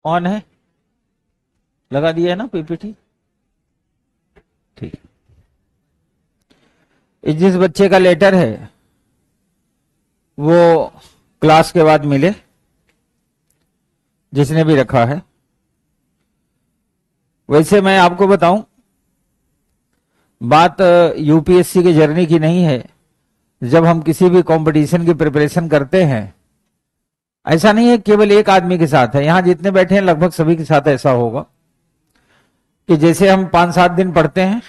On है, लगा दिया है ना पीपीटी? ठीक। जिस बच्चे का लेटर है वो क्लास के बाद मिले, जिसने भी रखा है। वैसे मैं आपको बताऊं, बात यूपीएससी की जर्नी की नहीं है। जब हम किसी भी कंपटीशन की प्रिपरेशन करते हैं, ऐसा नहीं है केवल एक आदमी के साथ है, यहां जितने बैठे हैं लगभग सभी के साथ ऐसा होगा कि जैसे हम 5-7 दिन पढ़ते हैं,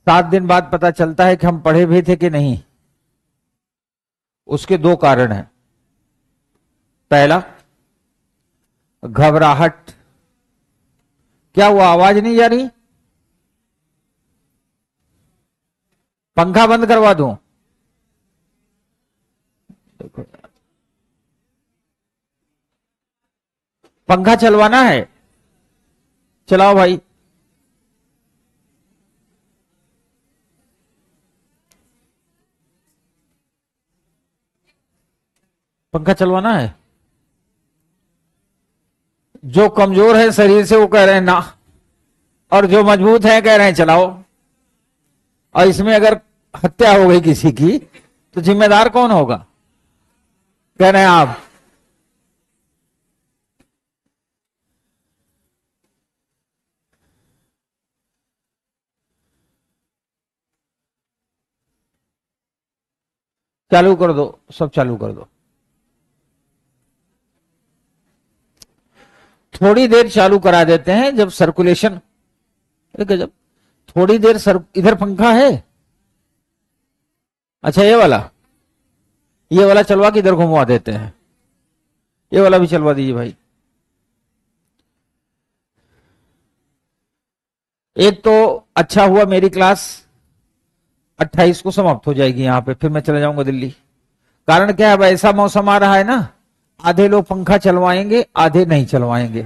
7 दिन बाद पता चलता है कि हम पढ़े भी थे कि नहीं। उसके 2 कारण हैं। पहला, घबराहट। क्या हुआ, आवाज नहीं जा रही? पंखा बंद करवा दूं? देखो, पंखा चलवाना है, चलाओ भाई। पंखा चलवाना है। जो कमजोर है शरीर से वो कह रहे हैं ना, और जो मजबूत है कह रहे हैं चलाओ। और इसमें अगर हत्या हो गई किसी की तो जिम्मेदार कौन होगा? कह रहे हैं आप। चालू कर दो, सब चालू कर दो। थोड़ी देर चालू करा देते हैं जब सर्कुलेशन, जब थोड़ी देर इधर पंखा है। अच्छा ये वाला चलवा के इधर घुमवा देते हैं। ये वाला भी चलवा दीजिए भाई। एक तो अच्छा हुआ मेरी क्लास 28 को समाप्त हो जाएगी यहां पे, फिर मैं चले जाऊंगा दिल्ली। कारण क्या है, अब ऐसा मौसम आ रहा है ना, आधे लोग पंखा चलवाएंगे, आधे नहीं चलवाएंगे।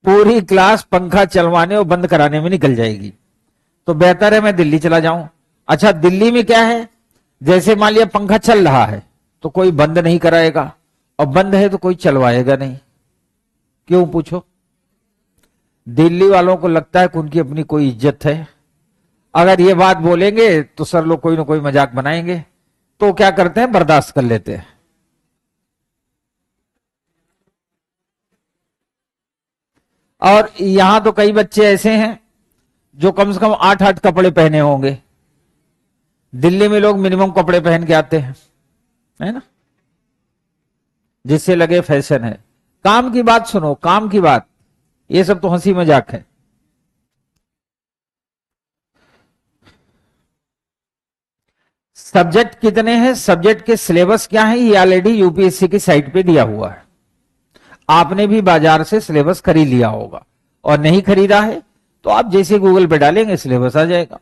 पूरी क्लास पंखा चलवाने और बंद कराने में निकल जाएगी। तो बेहतर है मैं दिल्ली चला जाऊं। अच्छा, दिल्ली में क्या है, जैसे मान लिया पंखा चल रहा है तो कोई बंद नहीं कराएगा, और बंद है तो कोई चलवाएगा नहीं। क्यों पूछो? दिल्ली वालों को लगता है कि उनकी अपनी कोई इज्जत है। अगर ये बात बोलेंगे तो सर लोग कोई ना कोई मजाक बनाएंगे, तो क्या करते हैं, बर्दाश्त कर लेते हैं। और यहां तो कई बच्चे ऐसे हैं जो कम से कम 8-8 कपड़े पहने होंगे। दिल्ली में लोग मिनिमम कपड़े पहन के आते हैं, है ना, जिससे लगे फैशन है। काम की बात सुनो, काम की बात, ये सब तो हंसी मजाक है। सब्जेक्ट कितने हैं, सब्जेक्ट के सिलेबस क्या है, ये ऑलरेडी यूपीएससी की साइट पे दिया हुआ है। आपने भी बाजार से सिलेबस खरीद लिया होगा, और नहीं खरीदा है तो आप जैसे गूगल पे डालेंगे सिलेबस आ जाएगा।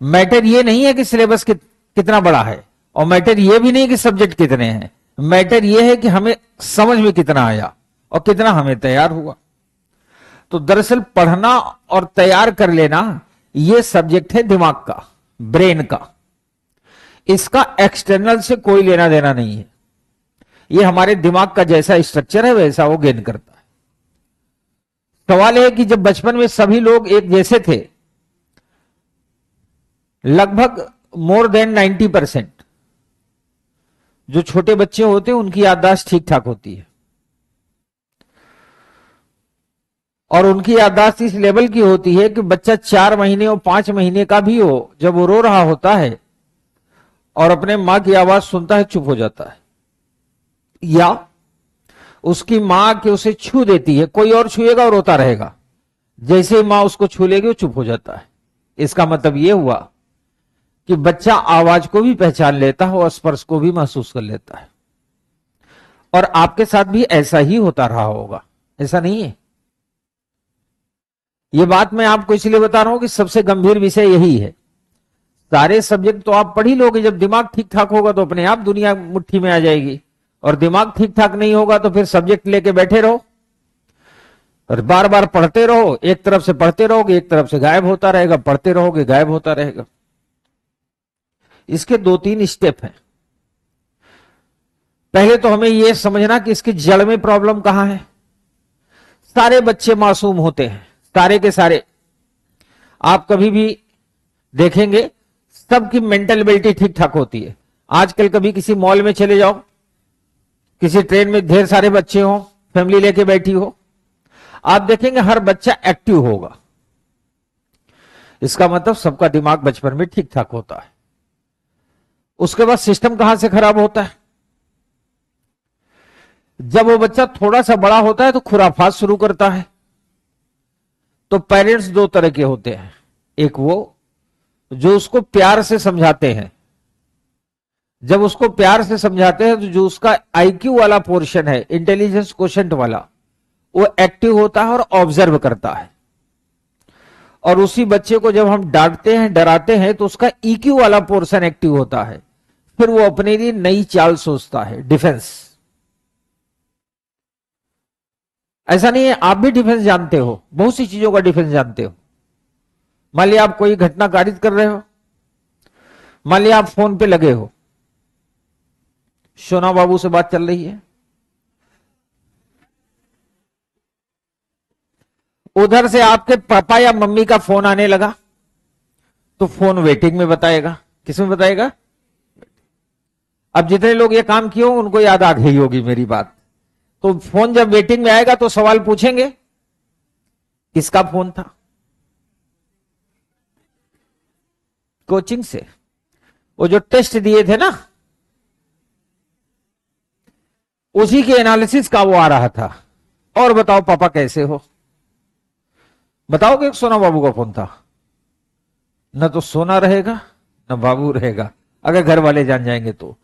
मैटर ये नहीं है कि सिलेबस कितना बड़ा है, और मैटर ये भी नहीं कि सब्जेक्ट कितने हैं। मैटर ये है कि हमें समझ में कितना आया और कितना हमें तैयार हुआ। तो दरअसल पढ़ना और तैयार कर लेना ये सब्जेक्ट है दिमाग का, ब्रेन का। इसका एक्सटर्नल से कोई लेना देना नहीं है। ये हमारे दिमाग का जैसा स्ट्रक्चर है वैसा वो गेन करता है। सवाल है कि जब बचपन में सभी लोग एक जैसे थे, लगभग मोर देन 90% जो छोटे बच्चे होते हैं उनकी याददाश्त ठीक ठाक होती है। और उनकी याददाश्त इस लेवल की होती है कि बच्चा 4 महीने और 5 महीने का भी हो, जब वो रो रहा होता है और अपने मां की आवाज सुनता है, चुप हो जाता है। या उसकी मां के उसे छू देती है, कोई और छुएगा और रोता रहेगा, जैसे ही मां उसको छू लेगी वो चुप हो जाता है। इसका मतलब यह हुआ कि बच्चा आवाज को भी पहचान लेता है और स्पर्श को भी महसूस कर लेता है। और आपके साथ भी ऐसा ही होता रहा होगा, ऐसा नहीं है? यह बात मैं आपको इसलिए बता रहा हूं कि सबसे गंभीर विषय यही है। सारे सब्जेक्ट तो आप पढ़ ही लोगे, जब दिमाग ठीक ठाक होगा तो अपने आप दुनिया मुट्ठी में आ जाएगी। और दिमाग ठीक ठाक नहीं होगा तो फिर सब्जेक्ट लेके बैठे रहो और बार बार पढ़ते रहो। एक तरफ से पढ़ते रहोगे, एक तरफ से गायब होता रहेगा, पढ़ते रहोगे, गायब होता रहेगा। इसके 2-3 स्टेप हैं। पहले तो हमें यह समझना कि इसकी जड़ में प्रॉब्लम कहां है। सारे बच्चे मासूम होते हैं, सारे के सारे। आप कभी भी देखेंगे सबकी मेंटल एबिलिटी ठीक ठाक होती है। आजकल कभी किसी मॉल में चले जाओ, किसी ट्रेन में ढेर सारे बच्चे हो, फैमिली लेके बैठी हो, आप देखेंगे हर बच्चा एक्टिव होगा। इसका मतलब सबका दिमाग बचपन में ठीक ठाक होता है। उसके बाद सिस्टम कहां से खराब होता है? जब वो बच्चा थोड़ा सा बड़ा होता है तो खुराफात शुरू करता है। तो पेरेंट्स दो तरह के होते हैं, एक वो जो उसको प्यार से समझाते हैं। जब उसको प्यार से समझाते हैं तो जो उसका आईक्यू वाला पोर्शन है, इंटेलिजेंस क्वोशेंट वाला, वो एक्टिव होता है और ऑब्जर्व करता है। और उसी बच्चे को जब हम डांटते हैं, डराते हैं, तो उसका ईक्यू वाला पोर्शन एक्टिव होता है। फिर वो अपने लिए नई चाल सोचता है, डिफेंस। ऐसा नहीं है, आप भी डिफेंस जानते हो, बहुत सी चीजों का डिफेंस जानते हो। मान लिया आप कोई घटना कारित कर रहे हो, मान लिया आप फोन पे लगे हो, सोना बाबू से बात चल रही है, उधर से आपके पापा या मम्मी का फोन आने लगा, तो फोन वेटिंग में बताएगा। किसमें बताएगा? अब जितने लोग ये काम किए होंगे उनको याद आ गई होगी मेरी बात। तो फोन जब वेटिंग में आएगा तो सवाल पूछेंगे, किसका फोन था? कोचिंग से वो जो टेस्ट दिए थे ना, उसी के एनालिसिस का वो आ रहा था। और बताओ पापा कैसे हो? बताओगे सोना बाबू का फोन था? न तो सोना रहेगा न बाबू रहेगा, अगर घर वाले जान जाएंगे तो।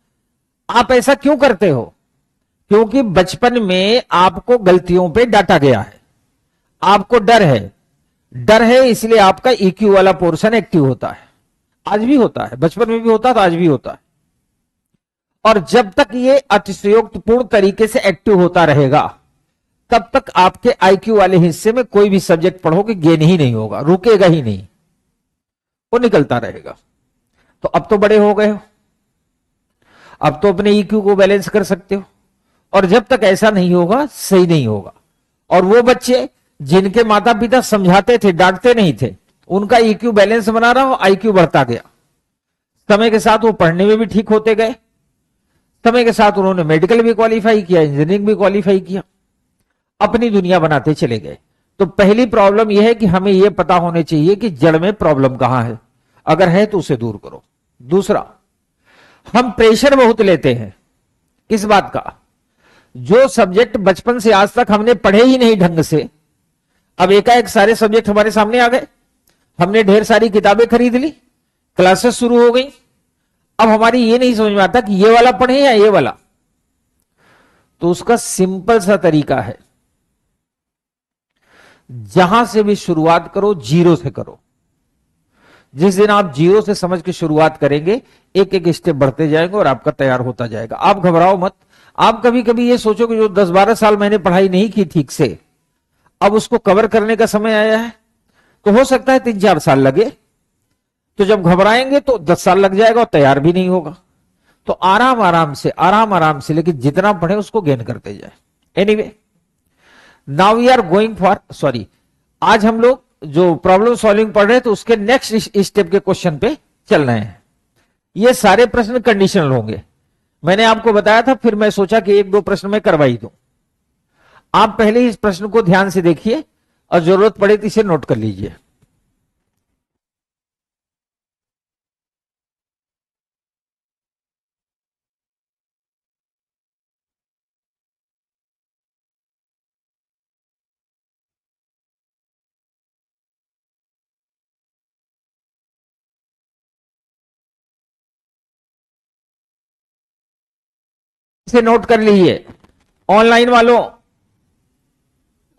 आप ऐसा क्यों करते हो? क्योंकि बचपन में आपको गलतियों पे डांटा गया है, आपको डर है। डर है इसलिए आपका ईक्यू वाला पोर्शन एक्टिव होता है। आज भी होता है, बचपन में भी होता था, आज भी होता है। और जब तक ये अतिशयोक्तपूर्ण तरीके से एक्टिव होता रहेगा, तब तक आपके आईक्यू वाले हिस्से में कोई भी सब्जेक्ट पढ़ोगे गेन ही नहीं होगा, रुकेगा ही नहीं, वो निकलता रहेगा। तो अब तो बड़े हो गए हो, अब तो अपने ईक्यू को बैलेंस कर सकते हो। और जब तक ऐसा नहीं होगा, सही नहीं होगा। और वो बच्चे जिनके माता पिता समझाते थे, डांटते नहीं थे, उनका ईक्यू बैलेंस बना रहा हो, आईक्यू बढ़ता गया। समय के साथ वो पढ़ने में भी ठीक होते गए। समय के साथ उन्होंने मेडिकल भी क्वालिफाई किया, इंजीनियरिंग भी क्वालिफाई किया, अपनी दुनिया बनाते चले गए। तो पहली प्रॉब्लम यह है कि हमें यह पता होने चाहिए कि जड़ में प्रॉब्लम कहां है, अगर है तो उसे दूर करो। दूसरा, हम प्रेशर बहुत लेते हैं। किस बात का? जो सब्जेक्ट बचपन से आज तक हमने पढ़े ही नहीं ढंग से, अब एकाएक सारे सब्जेक्ट हमारे सामने आ गए, हमने ढेर सारी किताबें खरीद ली, क्लासेस शुरू हो गई। अब हमारी ये नहीं समझ में आता कि ये वाला पढ़े या ये वाला। तो उसका सिंपल सा तरीका है, जहां से भी शुरुआत करो जीरो से करो। जिस दिन आप जीरो से समझ के शुरुआत करेंगे, एक एक स्टेप बढ़ते जाएंगे और आपका तैयार होता जाएगा। आप घबराओ मत। आप कभी कभी ये सोचो कि जो 10-12 साल मैंने पढ़ाई नहीं की ठीक से, अब उसको कवर करने का समय आया है, तो हो सकता है 3-4 साल लगे। तो जब घबराएंगे तो 10 साल लग जाएगा और तैयार भी नहीं होगा। तो आराम आराम से, लेकिन जितना पढ़े उसको गेन करते जाए। Anyway, now we are going for, sorry, आज हम लोग जो प्रॉब्लम सॉल्विंग पढ़ रहे हैं तो उसके नेक्स्ट स्टेप के क्वेश्चन पे चल रहे हैं। ये सारे प्रश्न कंडीशनल होंगे, मैंने आपको बताया था, फिर मैं सोचा कि एक दो प्रश्न मैं करवाई दूं। आप पहले इस प्रश्न को ध्यान से देखिए और जरूरत पड़े तो इसे नोट कर लीजिए। इसे नोट कर लीजिए। ऑनलाइन वालों,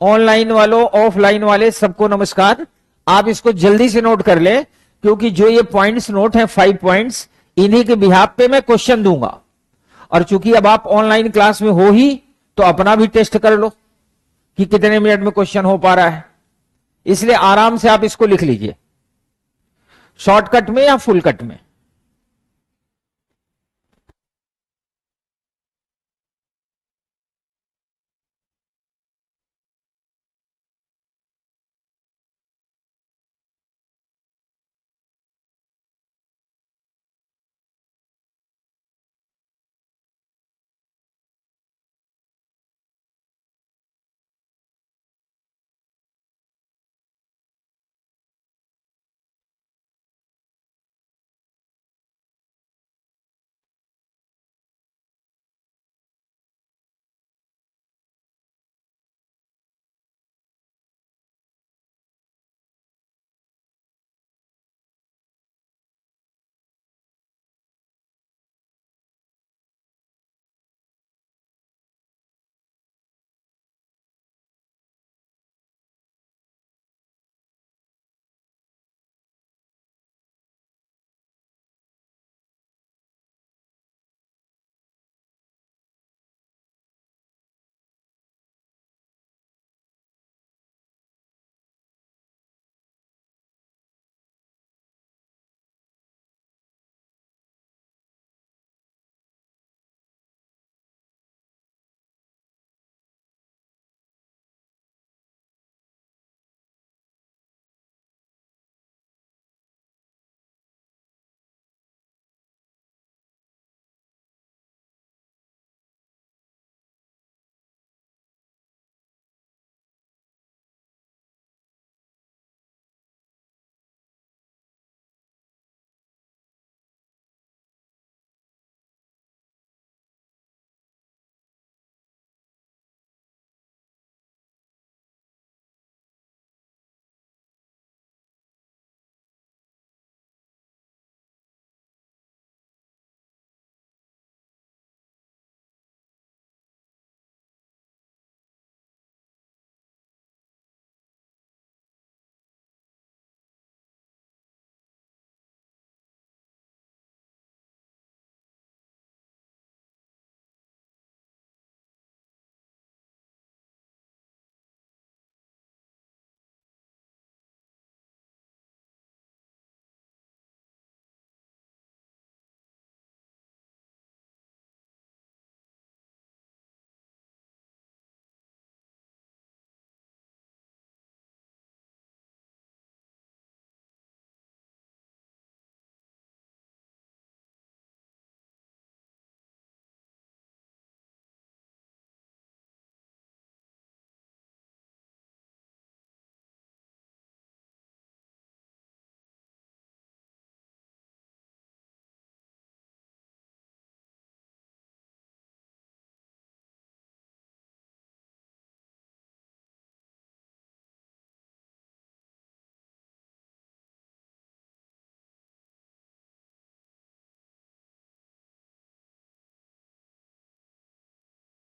ऑनलाइन वालों, ऑफलाइन वाले, सबको नमस्कार। आप इसको जल्दी से नोट कर ले, क्योंकि जो ये पॉइंट्स नोट है, 5 पॉइंट्स, इन्हीं के बिहाफ पे मैं क्वेश्चन दूंगा। और चूंकि अब आप ऑनलाइन क्लास में हो ही, तो अपना भी टेस्ट कर लो कि कितने मिनट में क्वेश्चन हो पा रहा है। इसलिए आराम से आप इसको लिख लीजिए, शॉर्टकट में या फुल कट में।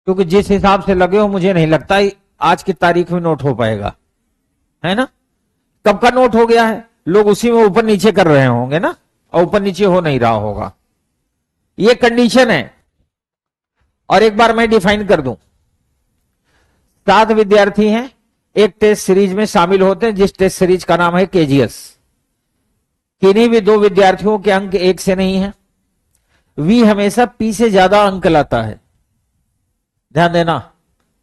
क्योंकि जिस हिसाब से लगे हो मुझे नहीं लगता आज की तारीख में नोट हो पाएगा, है ना। कब का नोट हो गया है, लोग उसी में ऊपर नीचे कर रहे होंगे ना, और ऊपर नीचे हो नहीं रहा होगा। ये कंडीशन है। और एक बार मैं डिफाइन कर दूं, 7 विद्यार्थी हैं, एक टेस्ट सीरीज में शामिल होते हैं, जिस टेस्ट सीरीज का नाम है केजीएस। किन्हीं भी 2 विद्यार्थियों के अंक 1 से नहीं है। वी हमेशा पी से ज्यादा अंक लाता है। ध्यान देना,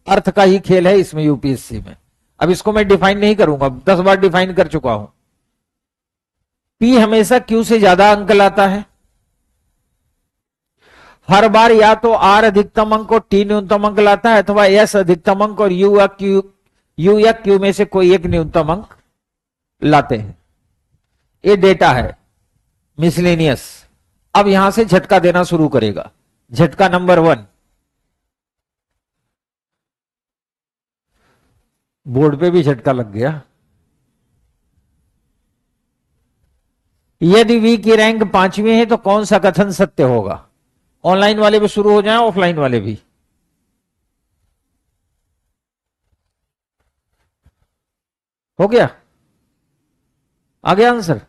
अर्थ का ही खेल है इसमें यूपीएससी में। अब इसको मैं डिफाइन नहीं करूंगा, 10 बार डिफाइन कर चुका हूं। पी हमेशा क्यू से ज्यादा अंक लाता है। हर बार या तो आर अधिकतम अंक और टी न्यूनतम अंक लाता है, अथवा एस अधिकतम अंक और यू या क्यू में से कोई एक न्यूनतम अंक लाते हैं। ये डेटा है मिसलेनियस। अब यहां से झटका देना शुरू करेगा। झटका नंबर 1, बोर्ड पे भी झटका लग गया। यदि वी की रैंक 5वीं है तो कौन सा कथन सत्य होगा। ऑनलाइन वाले भी शुरू हो जाए, ऑफलाइन वाले भी। हो गया, आ गया आंसर।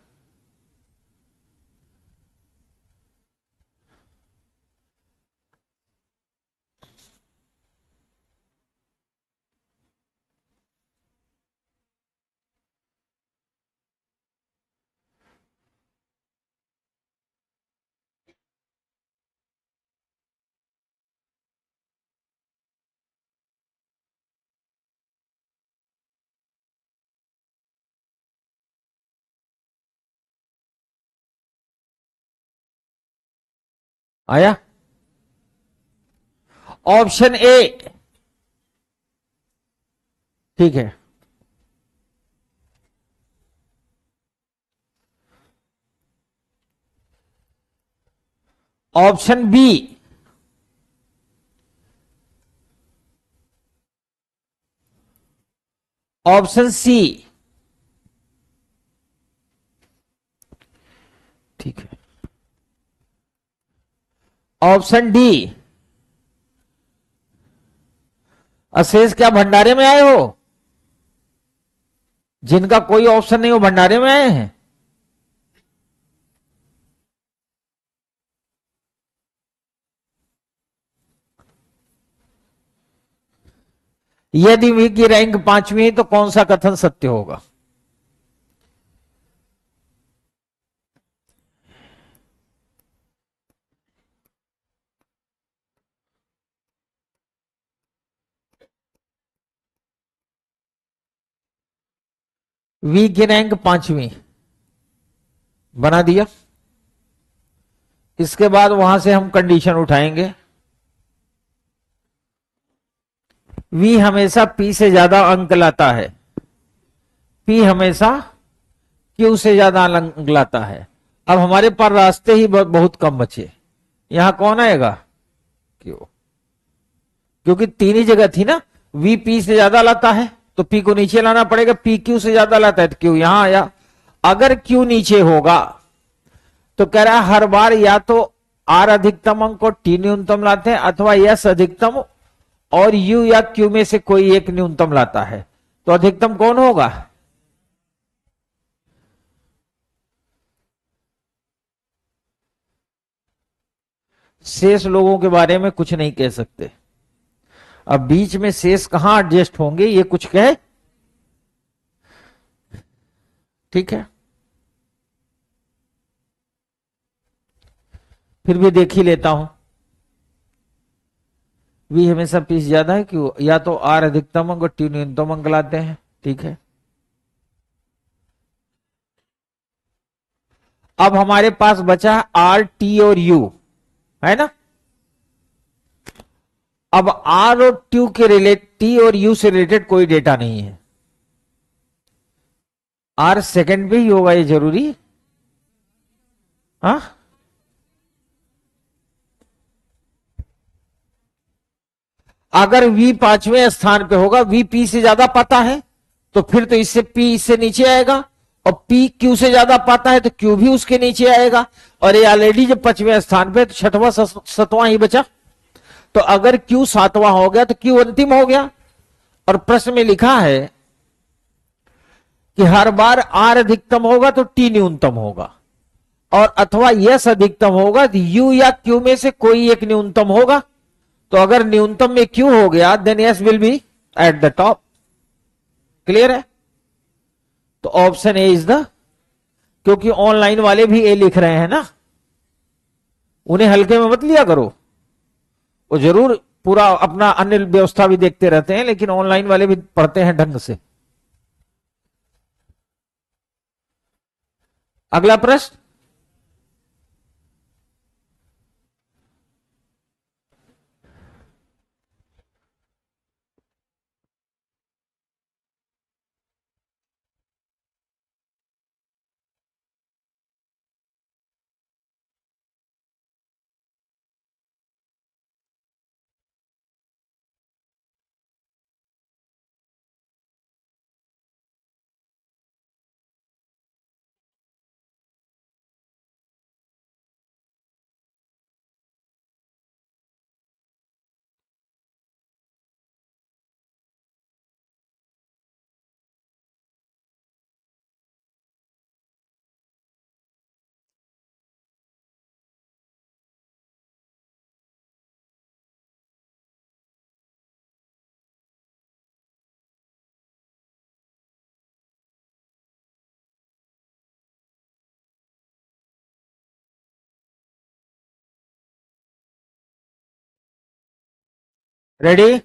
आया ऑप्शन ए, ठीक है। ऑप्शन बी, ऑप्शन सी, ठीक है। Option D. अशेष क्या भंडारे में आए हो? जिनका कोई ऑप्शन नहीं, वो भंडारे में आए हैं। यदि वी की रैंक 5वीं है तो कौन सा कथन सत्य होगा। वी की रैंक 5वीं बना दिया। इसके बाद वहां से हम कंडीशन उठाएंगे। वी हमेशा पी से ज्यादा अंक लाता है, पी हमेशा क्यू से ज्यादा अंक लाता है। अब हमारे पास रास्ते ही बहुत कम बचे। यहां कौन आएगा? क्यू, क्योंकि 3 ही जगह थी ना। वी पी से ज्यादा लाता है तो पी को नीचे लाना पड़ेगा, पी क्यू से ज्यादा लाता है तो क्यू यहां आया। अगर क्यू नीचे होगा तो कह रहा है हर बार या तो आर अधिकतम अंक और टी न्यूनतम लाते हैं, अथवा एस अधिकतम और यू या क्यू में से कोई एक न्यूनतम लाता है। तो अधिकतम कौन होगा? शेष लोगों के बारे में कुछ नहीं कह सकते। अब बीच में शेष कहां एडजस्ट होंगे ये कुछ कहे, ठीक है। फिर भी देख ही लेता हूं। वी हमेशा पी से ज्यादा है, क्यों? या तो आर अधिकतम अंक और टी न्यूनतम अंक लाते हैं, ठीक है। अब हमारे पास बचा आर टी और यू, है ना। अब आर और टी के टी और यू से रिलेटेड कोई डेटा नहीं है। आर सेकंड पे ही होगा ये जरूरी, हाँ। अगर वी 5वें स्थान पे होगा, वी पी से ज्यादा पाता है तो फिर तो इससे पी इससे नीचे आएगा, और पी क्यू से ज्यादा पाता है तो क्यू भी उसके नीचे आएगा। और ये ऑलरेडी जब 5वें स्थान पे तो 6वां 7वां ही बचा। तो अगर Q सातवां हो गया तो Q अंतिम हो गया। और प्रश्न में लिखा है कि हर बार R अधिकतम होगा तो T न्यूनतम होगा, और अथवा यस अधिकतम होगा तो U या Q में से कोई एक न्यूनतम होगा। तो अगर न्यूनतम में Q हो गया then yes will be at the top. Clear है? तो ऑप्शन ए इज द, क्योंकि ऑनलाइन वाले भी ए लिख रहे हैं ना, उन्हें हल्के में मत लिया करो। वो जरूर पूरा अपना अन्य व्यवस्था भी देखते रहते हैं, लेकिन ऑनलाइन वाले भी पढ़ते हैं ढंग से। अगला प्रश्न, रेडी?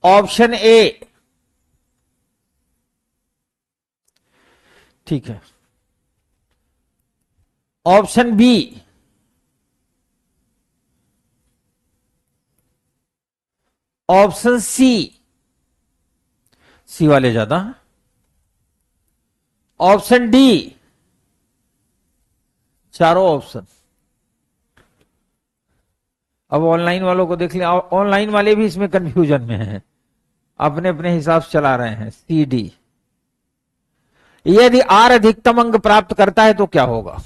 ऑप्शन ए ठीक है। ऑप्शन बी, ऑप्शन सी, सी वाले ज्यादा हैं, ऑप्शन डी, चारों ऑप्शन। अब ऑनलाइन वालों को देख लिया, ऑनलाइन वाले भी इसमें कंफ्यूजन में हैं, अपने अपने हिसाब से चला रहे हैं। सी डी, यदि आर अधिकतम अंक प्राप्त करता है तो क्या होगा?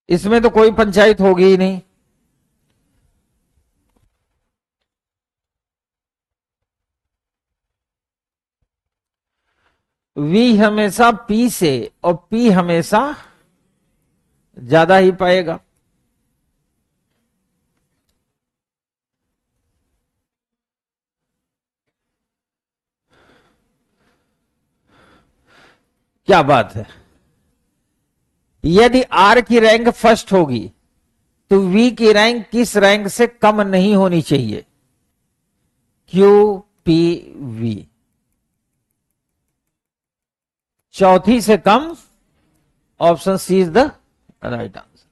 इसमें तो कोई पंचायत होगी ही नहीं। V हमेशा P से और P हमेशा ज्यादा ही पाएगा। क्या बात है? यदि R की रैंक फर्स्ट होगी तो V की रैंक किस रैंक से कम नहीं होनी चाहिए? Q P V, चौथी से कम। Option C is the right answer.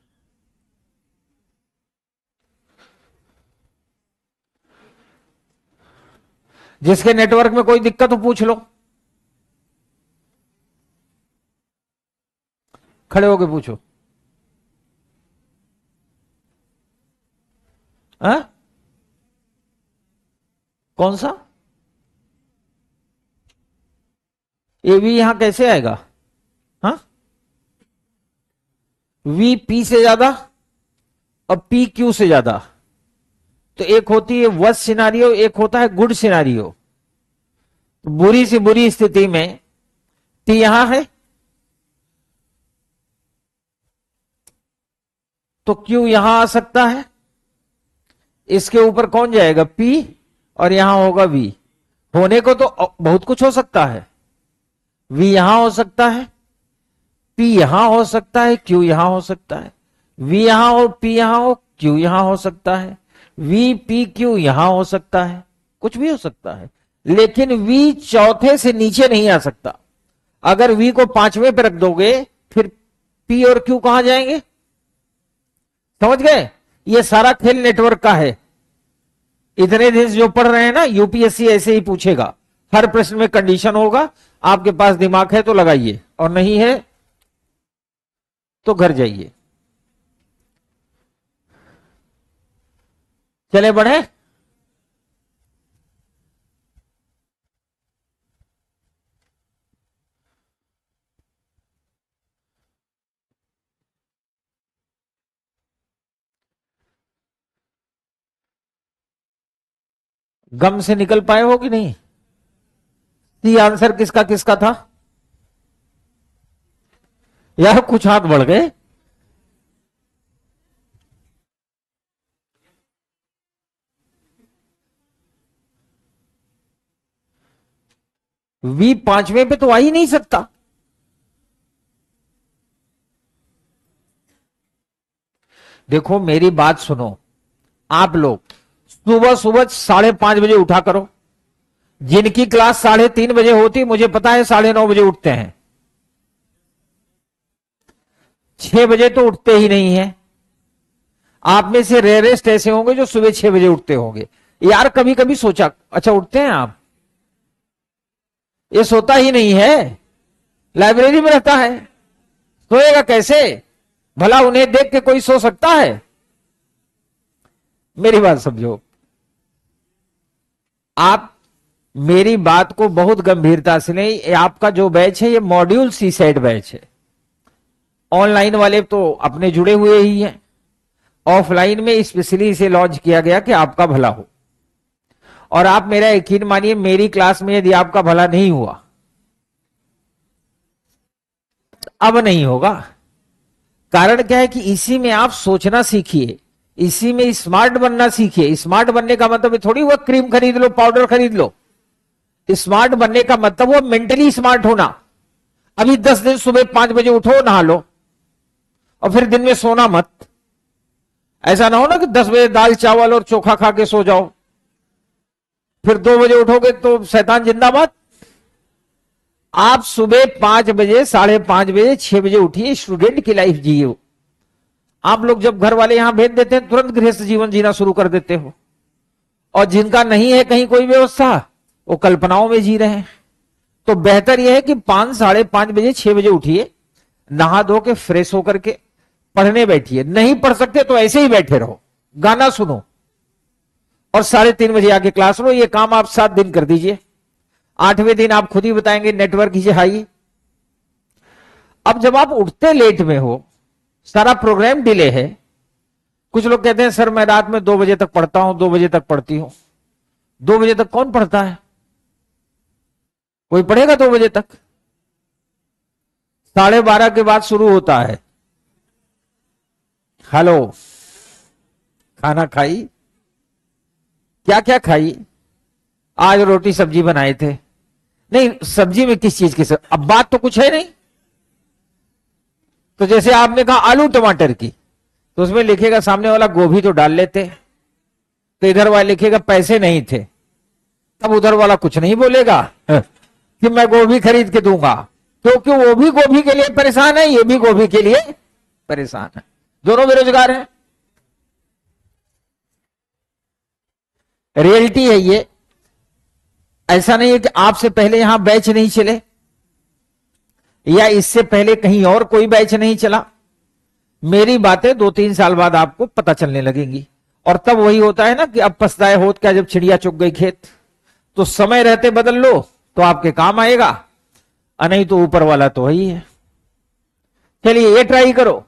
जिसके नेटवर्क में कोई दिक्कत हो पूछ लो, खड़े होके पूछो। हा? कौन सा? ए भी यहां कैसे आएगा? हाँ, वी पी से ज्यादा और पी क्यू से ज्यादा। तो एक होती है वर्स्ट सिनारियो, एक होता है गुड सिनारियो। बुरी से बुरी स्थिति में टी यहां है तो क्यू यहां आ सकता है, इसके ऊपर कौन जाएगा? पी, और यहां होगा वी। होने को तो बहुत कुछ हो सकता है। वी यहां हो सकता है, पी यहां हो सकता है, क्यू यहां हो सकता है। वी यहां हो, पी यहां हो, क्यू यहां हो सकता है। वी पी क्यू यहां हो सकता है, कुछ भी हो सकता है। लेकिन वी चौथे से नीचे नहीं आ सकता। अगर वी को पांचवें पे रख दोगे फिर पी और क्यू कहां जाएंगे? समझ गए? ये सारा खेल नेटवर्क का है। इतने दिन जो पढ़ रहे हैं ना, यूपीएससी ऐसे ही पूछेगा। हर प्रश्न में कंडीशन होगा। आपके पास दिमाग है तो लगाइए, और नहीं है तो घर जाइए। चले बढ़े। गम से निकल पाए हो कि नहीं? ये आंसर किसका किसका था यार? कुछ हाथ बढ़ गए। वी पांचवें पे तो आ ही नहीं सकता। देखो मेरी बात सुनो, आप लोग सुबह सुबह 5:30 बजे उठा करो। जिनकी क्लास 3:30 बजे होती, मुझे पता है 9:30 बजे उठते हैं। 6 बजे तो उठते ही नहीं है। आप में से रेयरेस्ट ऐसे होंगे जो सुबह 6 बजे उठते होंगे। यार कभी कभी सोचा, अच्छा उठते हैं आप? ये सोता ही नहीं है, लाइब्रेरी में रहता है, सोएगा कैसे? भला उन्हें देख के कोई सो सकता है? मेरी बात समझो। आप मेरी बात को बहुत गंभीरता से नहीं, आपका जो बैच है ये मॉड्यूल सी सेट बैच है। ऑनलाइन वाले तो अपने जुड़े हुए ही हैं, ऑफलाइन में स्पेशली इसे लॉन्च किया गया कि आपका भला हो। और आप मेरा यकीन मानिए, मेरी क्लास में यदि आपका भला नहीं हुआ, अब नहीं होगा। कारण क्या है कि इसी में आप सोचना सीखिए, इसी में स्मार्ट बनना सीखिए। स्मार्ट बनने का मतलब थोड़ी हुआ क्रीम खरीद लो, पाउडर खरीद लो। स्मार्ट बनने का मतलब वो मेंटली स्मार्ट होना। अभी 10 दिन सुबह 5 बजे उठो, नहा लो, और फिर दिन में सोना मत। ऐसा ना हो ना कि 10 बजे दाल चावल और चोखा खा के सो जाओ, फिर 2 बजे उठोगे तो शैतान जिंदाबाद। आप सुबह 5 बजे, 5:30 बजे, 6 बजे उठिए, स्टूडेंट की लाइफ जियो। आप लोग जब घर वाले यहां भेज देते हैं, तुरंत गृहस्थ जीवन जीना शुरू कर देते हो। और जिनका नहीं है कहीं कोई व्यवस्था, वो कल्पनाओं में जी रहे हैं। तो बेहतर यह है कि 5, 5:30 बजे, 6 बजे उठिए, नहा धो के फ्रेश होकर के पढ़ने बैठिए। नहीं पढ़ सकते तो ऐसे ही बैठे रहो, गाना सुनो, और 3:30 बजे आके क्लास लो। ये काम आप 7 दिन कर दीजिए। 8वें दिन आप खुद ही बताएंगे नेटवर्क कीजिए हाई। अब जब आप उठते लेट में हो, सारा प्रोग्राम डिले है। कुछ लोग कहते हैं सर मैं रात में 2 बजे तक पढ़ता हूं, 2 बजे तक पढ़ती हूं। 2 बजे तक कौन पढ़ता है? कोई पढ़ेगा 2 बजे तक? 12:30 के बाद शुरू होता है। हेलो, खाना खाई? क्या क्या खाई? आज रोटी सब्जी बनाए थे। नहीं, सब्जी में किस चीज की अब बात तो कुछ है नहीं। तो जैसे आपने कहा आलू टमाटर की, तो उसमें लिखेगा सामने वाला गोभी तो डाल लेते, तो इधर वाला लिखेगा पैसे नहीं थे। तब उधर वाला कुछ नहीं बोलेगा कि मैं गोभी खरीद के दूंगा, क्योंकि वो भी गोभी के लिए परेशान है, ये भी गोभी के लिए परेशान है। दोनों बेरोजगार हैं। रियलिटी है ये। ऐसा नहीं है कि आपसे पहले यहां बैच नहीं चले, या इससे पहले कहीं और कोई बैच नहीं चला। मेरी बातें 2-3 साल बाद आपको पता चलने लगेंगी। और तब वही होता है ना कि अब पछताए होत क्या जब चिड़िया चुग गई खेत। तो समय रहते बदल लो तो आपके काम आएगा, नहीं तो ऊपर वाला तो वही है। चलिए ये ट्राई करो।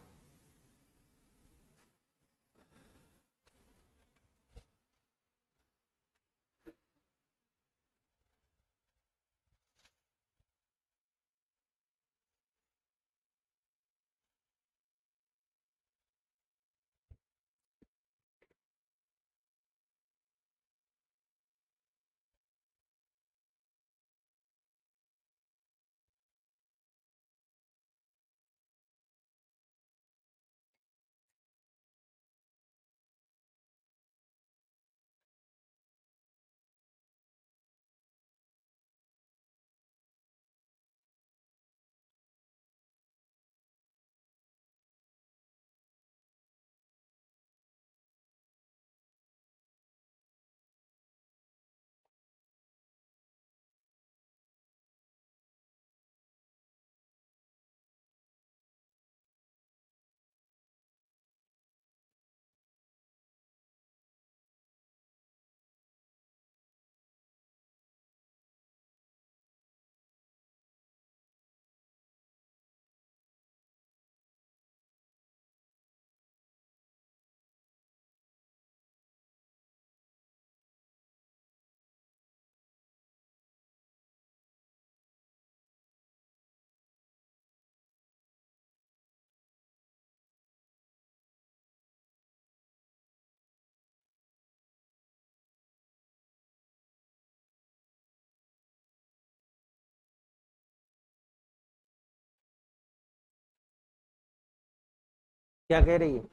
क्या कह रही है?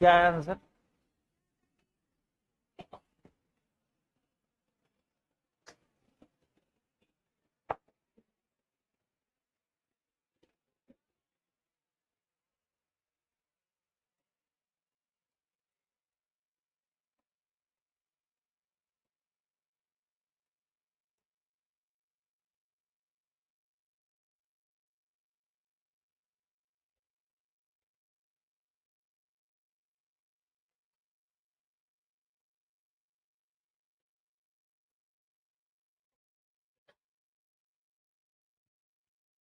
क्या है आंसर?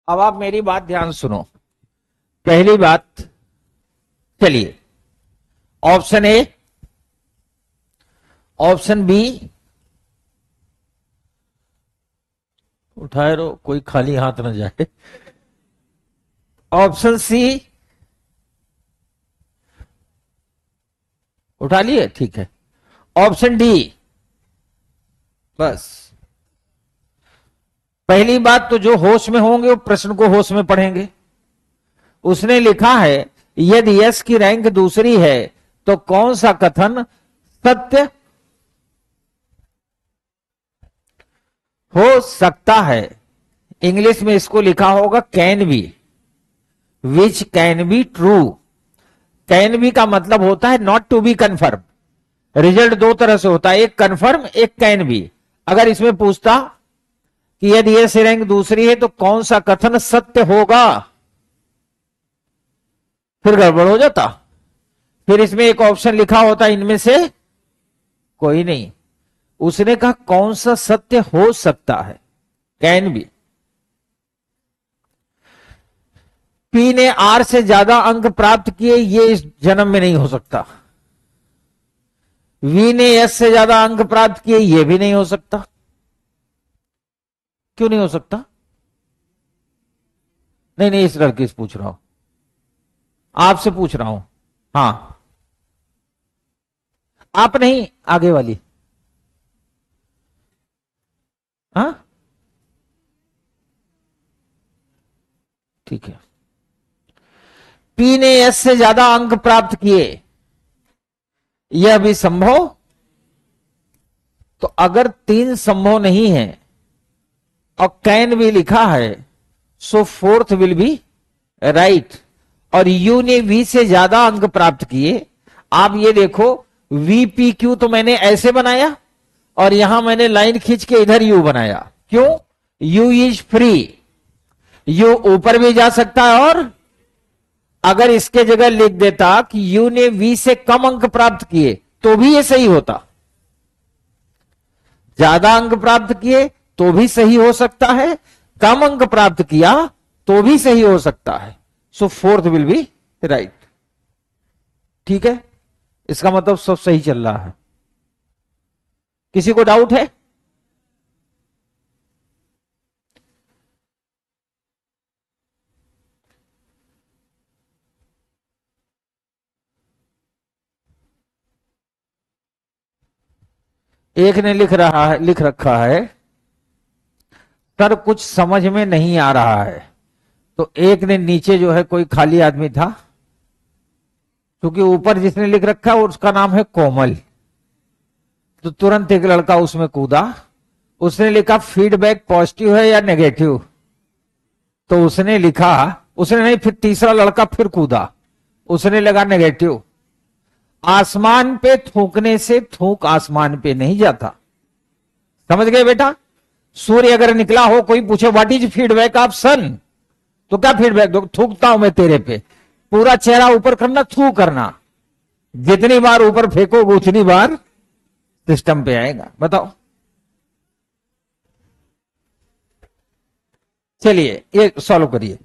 अब आप मेरी बात ध्यान सुनो। पहली बात, चलिए, ऑप्शन ए, ऑप्शन बी, उठाए रहो, कोई खाली हाथ न जाए। ऑप्शन सी, उठा लिए, ठीक है। ऑप्शन डी, बस। पहली बात तो जो होश में होंगे वो प्रश्न को होश में पढ़ेंगे। उसने लिखा है यदि यस की रैंक दूसरी है तो कौन सा कथन सत्य हो सकता है। इंग्लिश में इसको लिखा होगा can be, which can be true. Can be का मतलब होता है not to be confirmed. Result दो तरह से होता है, एक कन्फर्म, एक कैन बी। अगर इसमें पूछता कि यदि ये से रैंक दूसरी है तो कौन सा कथन सत्य होगा, फिर गड़बड़ हो जाता। फिर इसमें एक ऑप्शन लिखा होता इनमें से कोई नहीं। उसने कहा कौन सा सत्य हो सकता है, कैन बी। पी ने आर से ज्यादा अंक प्राप्त किए, ये इस जन्म में नहीं हो सकता। वी ने एस से ज्यादा अंक प्राप्त किए, ये भी नहीं हो सकता। क्यों नहीं हो सकता? नहीं नहीं, इस लड़के से पूछ रहा हूं, आपसे पूछ रहा हूं। हाँ, आप नहीं, आगे वाली। हाँ, ठीक है। पी ने एस से ज्यादा अंक प्राप्त किए, यह भी संभव। तो अगर तीन संभव नहीं है और कैन भी लिखा है, सो फोर्थ विल बी राइट। और यू ने वी से ज्यादा अंक प्राप्त किए। आप ये देखो, वीपी क्यू तो मैंने ऐसे बनाया और यहां मैंने लाइन खींच के इधर यू बनाया। क्यों? You is free. यू ऊपर भी जा सकता है, और अगर इसके जगह लिख देता कि यू ने वी से कम अंक प्राप्त किए तो भी ये सही होता। ज्यादा अंक प्राप्त किए तो भी सही हो सकता है, कम अंक प्राप्त किया तो भी सही हो सकता है। सो फोर्थ विल बी राइट। ठीक है, इसका मतलब सब सही चल रहा है। किसी को डाउट है? एक ने लिख रखा है सर कुछ समझ में नहीं आ रहा है। तो एक ने नीचे जो है कोई खाली आदमी था, क्योंकि ऊपर जिसने लिख रखा है उसका नाम है कोमल, तो तुरंत एक लड़का उसमें कूदा। उसने लिखा फीडबैक पॉजिटिव है या नेगेटिव। तो उसने लिखा, उसने नहीं, फिर तीसरा लड़का फिर कूदा, उसने लगा नेगेटिव। आसमान पे थूकने से थूक आसमान पे नहीं जाता। समझ गए बेटा? सूर्य अगर निकला हो, कोई पूछे व्हाट इज फीडबैक ऑफ सन, तो क्या फीडबैक दो? थूकता हूं मैं तेरे पे। पूरा चेहरा ऊपर करना, थू करना। जितनी बार ऊपर फेंकोगे उतनी बार सिस्टम पे आएगा। बताओ। चलिए ये सॉल्व करिए।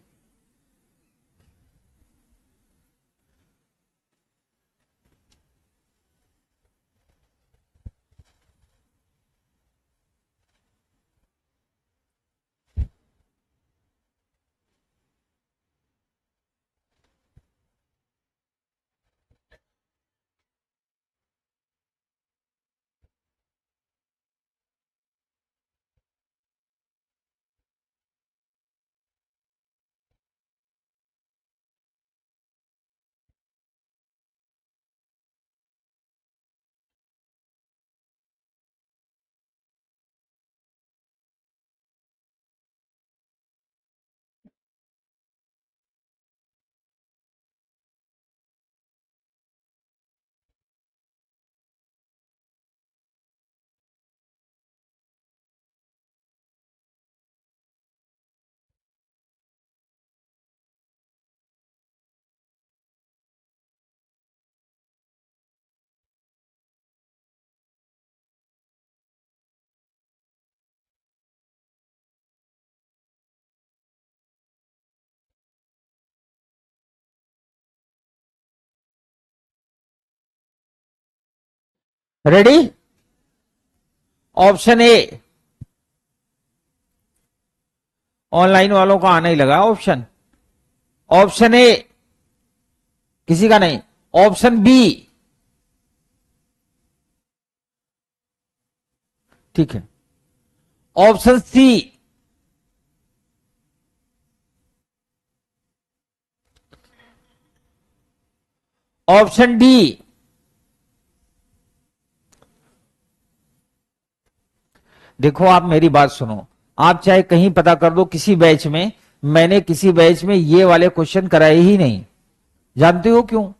रेडी? ऑप्शन ए, ऑनलाइन वालों का आने ही लगा ऑप्शन। ऑप्शन ए किसी का नहीं। ऑप्शन बी, ठीक है। ऑप्शन सी, ऑप्शन डी, देखो आप मेरी बात सुनो, आप चाहे कहीं पता कर दो किसी बैच में, मैंने किसी बैच में ये वाले क्वेश्चन कराए ही नहीं। जानते हो क्यों?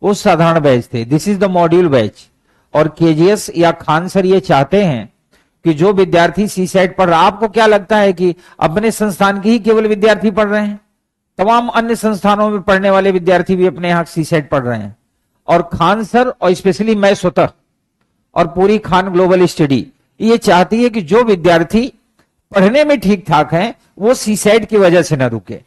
वो साधारण बैच थे, this is the module batch. और केजीएस या खान सर ये चाहते हैं कि जो विद्यार्थी सी सेट पढ़ रहा, आपको क्या लगता है कि अपने संस्थान के ही केवल विद्यार्थी पढ़ रहे हैं? तमाम अन्य संस्थानों में पढ़ने वाले विद्यार्थी भी अपने यहां सी सेट पढ़ रहे हैं। और खान सर और स्पेशली मैं स्वतः और पूरी खान ग्लोबल स्टडी ये चाहती है कि जो विद्यार्थी पढ़ने में ठीक ठाक हैं वो सी सेट की वजह से ना रुके।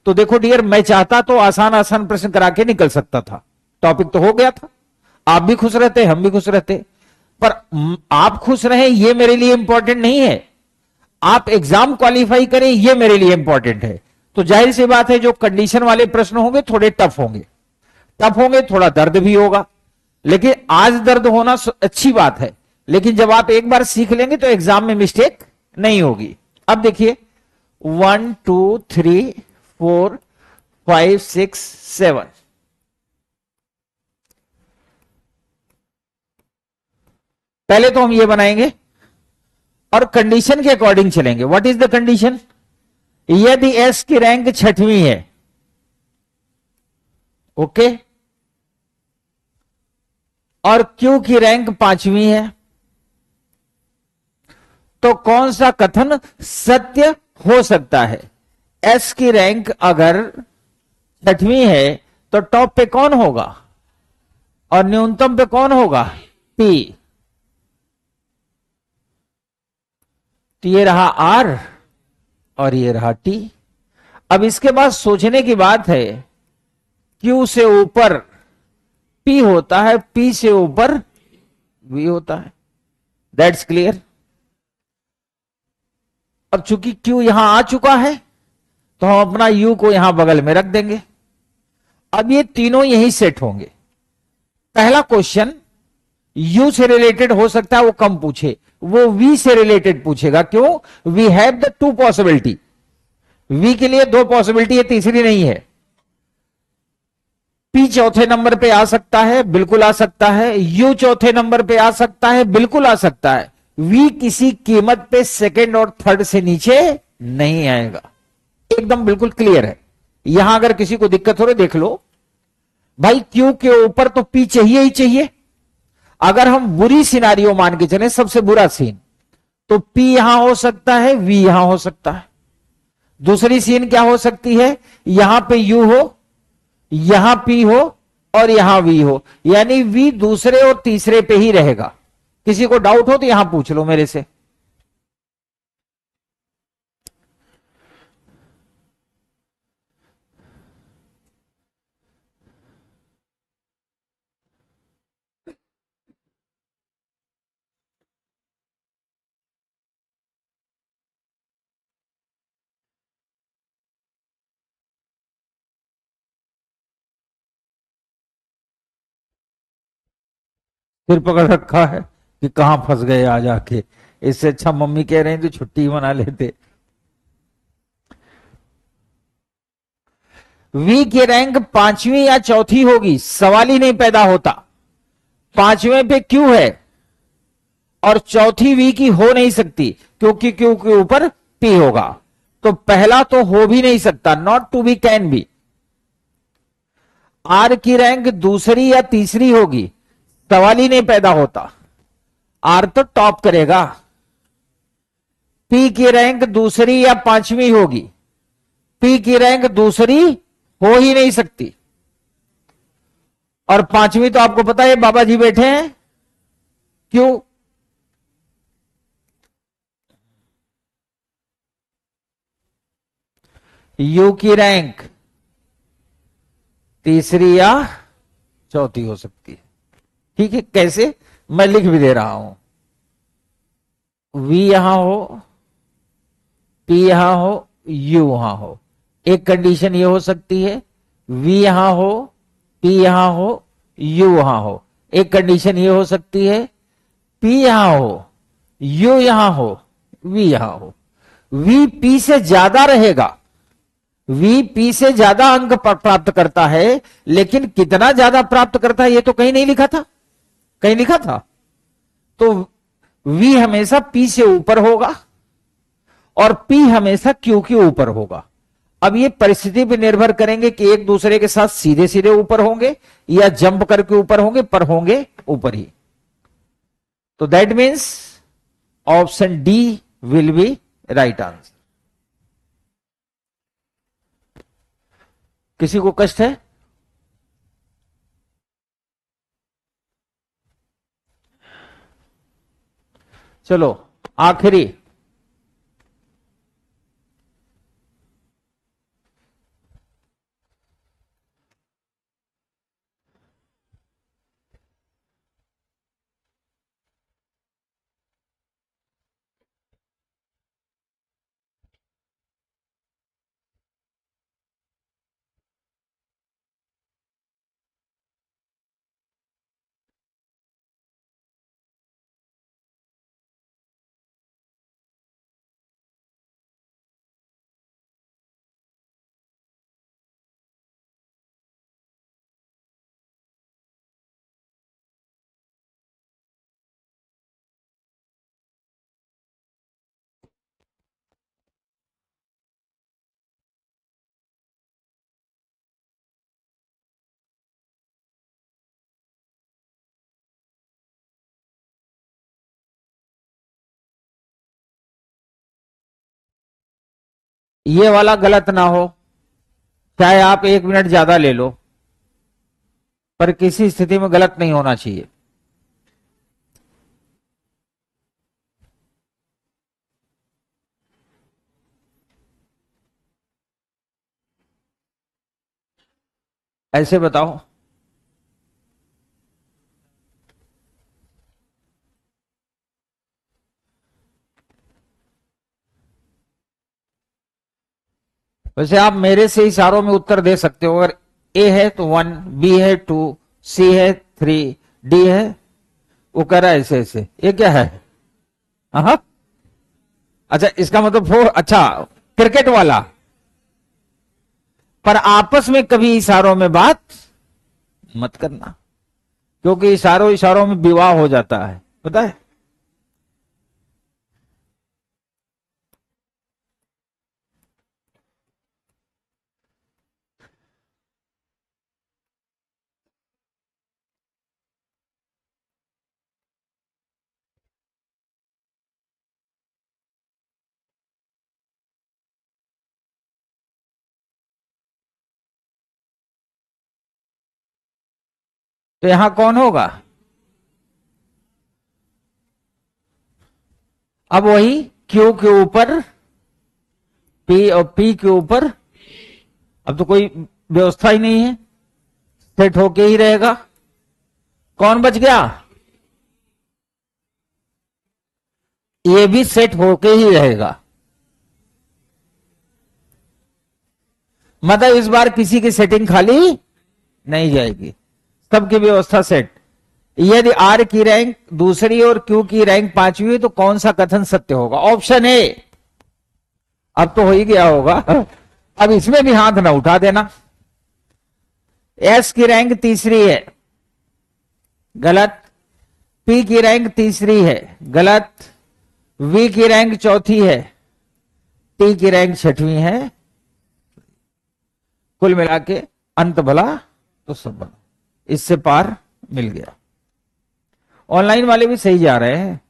तो देखो डियर, मैं चाहता तो आसान आसान प्रश्न करा के निकल सकता था, टॉपिक तो हो गया था, आप भी खुश रहते, हम भी खुश रहते। पर आप खुश रहे ये मेरे लिए इंपॉर्टेंट नहीं है, आप एग्जाम क्वालिफाई करें ये मेरे लिए इंपॉर्टेंट है। तो जाहिर सी बात है जो कंडीशन वाले प्रश्न होंगे थोड़े टफ होंगे, थोड़ा दर्द भी होगा। लेकिन आज दर्द होना अच्छी बात है, लेकिन जब आप एक बार सीख लेंगे तो एग्जाम में मिस्टेक नहीं होगी। अब देखिए 1 2 3 4 5 6 7, पहले तो हम ये बनाएंगे और कंडीशन के अकॉर्डिंग चलेंगे। What is the condition? यदि एस की रैंक छठवीं है, ओके, और क्यू की रैंक पांचवी है, तो कौन सा कथन सत्य हो सकता है? एस की रैंक अगर छठवीं है तो टॉप पे कौन होगा और न्यूनतम पे कौन होगा? पी। तो ये रहा आर और ये रहा टी। अब इसके बाद सोचने की बात है, क्यू से ऊपर पी होता है, पी से ऊपर वी होता है। That's clear. अब चूंकि क्यू यहां आ चुका है तो हम अपना यू को यहां बगल में रख देंगे। अब ये तीनों यही सेट होंगे। पहला क्वेश्चन यू से रिलेटेड हो सकता है वो कम पूछे, वो वी से रिलेटेड पूछेगा। क्यों? We have the two possibility, V के लिए दो पॉसिबिलिटी है, तीसरी नहीं है। पी चौथे नंबर पे आ सकता है, बिल्कुल आ सकता है। यू चौथे नंबर पे आ सकता है, बिल्कुल आ सकता है। वी किसी कीमत पे सेकंड और थर्ड से नीचे नहीं आएगा। एकदम बिल्कुल क्लियर है। यहां अगर किसी को दिक्कत हो रही देख लो भाई, क्यू के ऊपर तो पी चाहिए ही चाहिए। अगर हम बुरी सिनारियो मान के चले, सबसे बुरा सीन, तो पी यहां हो सकता है, वी यहां हो सकता है। दूसरी सीन क्या हो सकती है? यहां पे यू हो, यहां पी हो और यहां वी हो, यानी वी दूसरे और तीसरे पे ही रहेगा। किसी को डाउट हो तो यहां पूछ लो मेरे से। फिर पकड़ रखा है कि कहां फंस गए आ जाके। इससे अच्छा मम्मी कह रहे हैं तो छुट्टी मना लेते। वी की रैंक पांचवी या चौथी होगी, सवाल ही नहीं पैदा होता। पांचवें पे क्यू है और चौथी वी की हो नहीं सकती, क्योंकि क्यू के ऊपर पी होगा। तो पहला तो हो भी नहीं सकता, not to be, can be. R की रैंक दूसरी या तीसरी होगी, सवाल ही नहीं पैदा होता, आर तो टॉप करेगा। पी की रैंक दूसरी या पांचवी होगी, पी की रैंक दूसरी हो ही नहीं सकती। और पांचवी तो आपको पता है बाबा जी बैठे हैं, क्यों? यू की रैंक तीसरी या चौथी हो सकती है। ठीक है, कैसे? मैं लिख भी दे रहा हूं, V यहां हो, P यहां हो, U वहां हो। एक कंडीशन ये हो सकती है, V यहां हो, P यहां हो, U वहां हो। एक कंडीशन ये हो सकती है, P यहां हो, U यहां हो, V यहां हो। V P से ज्यादा रहेगा, V P से ज्यादा अंक प्राप्त करता है, लेकिन कितना ज्यादा प्राप्त करता है ये तो कहीं नहीं लिखा था, कहीं लिखा था? तो V हमेशा P से ऊपर होगा और P हमेशा Q के ऊपर होगा। अब ये परिस्थिति पे निर्भर करेंगे कि एक दूसरे के साथ सीधे सीधे ऊपर होंगे या जंप करके ऊपर होंगे, पर होंगे ऊपर ही। तो that means option D will be right answer. किसी को कष्ट है? चलो आखिरी, ये वाला गलत ना हो, चाहे आप 1 मिनट ज्यादा ले लो, पर किसी स्थिति में गलत नहीं होना चाहिए। ऐसे बताओ, वैसे आप मेरे से इशारों में उत्तर दे सकते हो। अगर ए है तो 1, बी है 2, सी है 3, डी है, वो कह रहा है ऐसे ऐसे, ये क्या है? हाँ, अच्छा इसका मतलब 4, अच्छा क्रिकेट वाला। पर आपस में कभी इशारों में बात मत करना, क्योंकि इशारों इशारों में विवाह हो जाता है, पता है? तो यहां कौन होगा? अब वही क्यू के ऊपर पी और पी के ऊपर, अब तो कोई व्यवस्था ही नहीं है, सेट होके ही रहेगा। कौन बच गया? ये भी सेट होके ही रहेगा। मतलब इस बार किसी की सेटिंग खाली नहीं जाएगी, सबकी व्यवस्था सेट। यदि आर की रैंक दूसरी और क्यू की रैंक 5वीं है तो कौन सा कथन सत्य होगा? Option A. अब तो हो ही गया होगा, अब इसमें भी हाथ ना उठा देना। एस की रैंक तीसरी है, गलत। पी की रैंक तीसरी है, गलत। वी की रैंक चौथी है, टी की रैंक छठवीं है। कुल मिला के अंत भला तो सब भला, इससे पार मिल गया। ऑनलाइन वाले भी सही जा रहे हैं।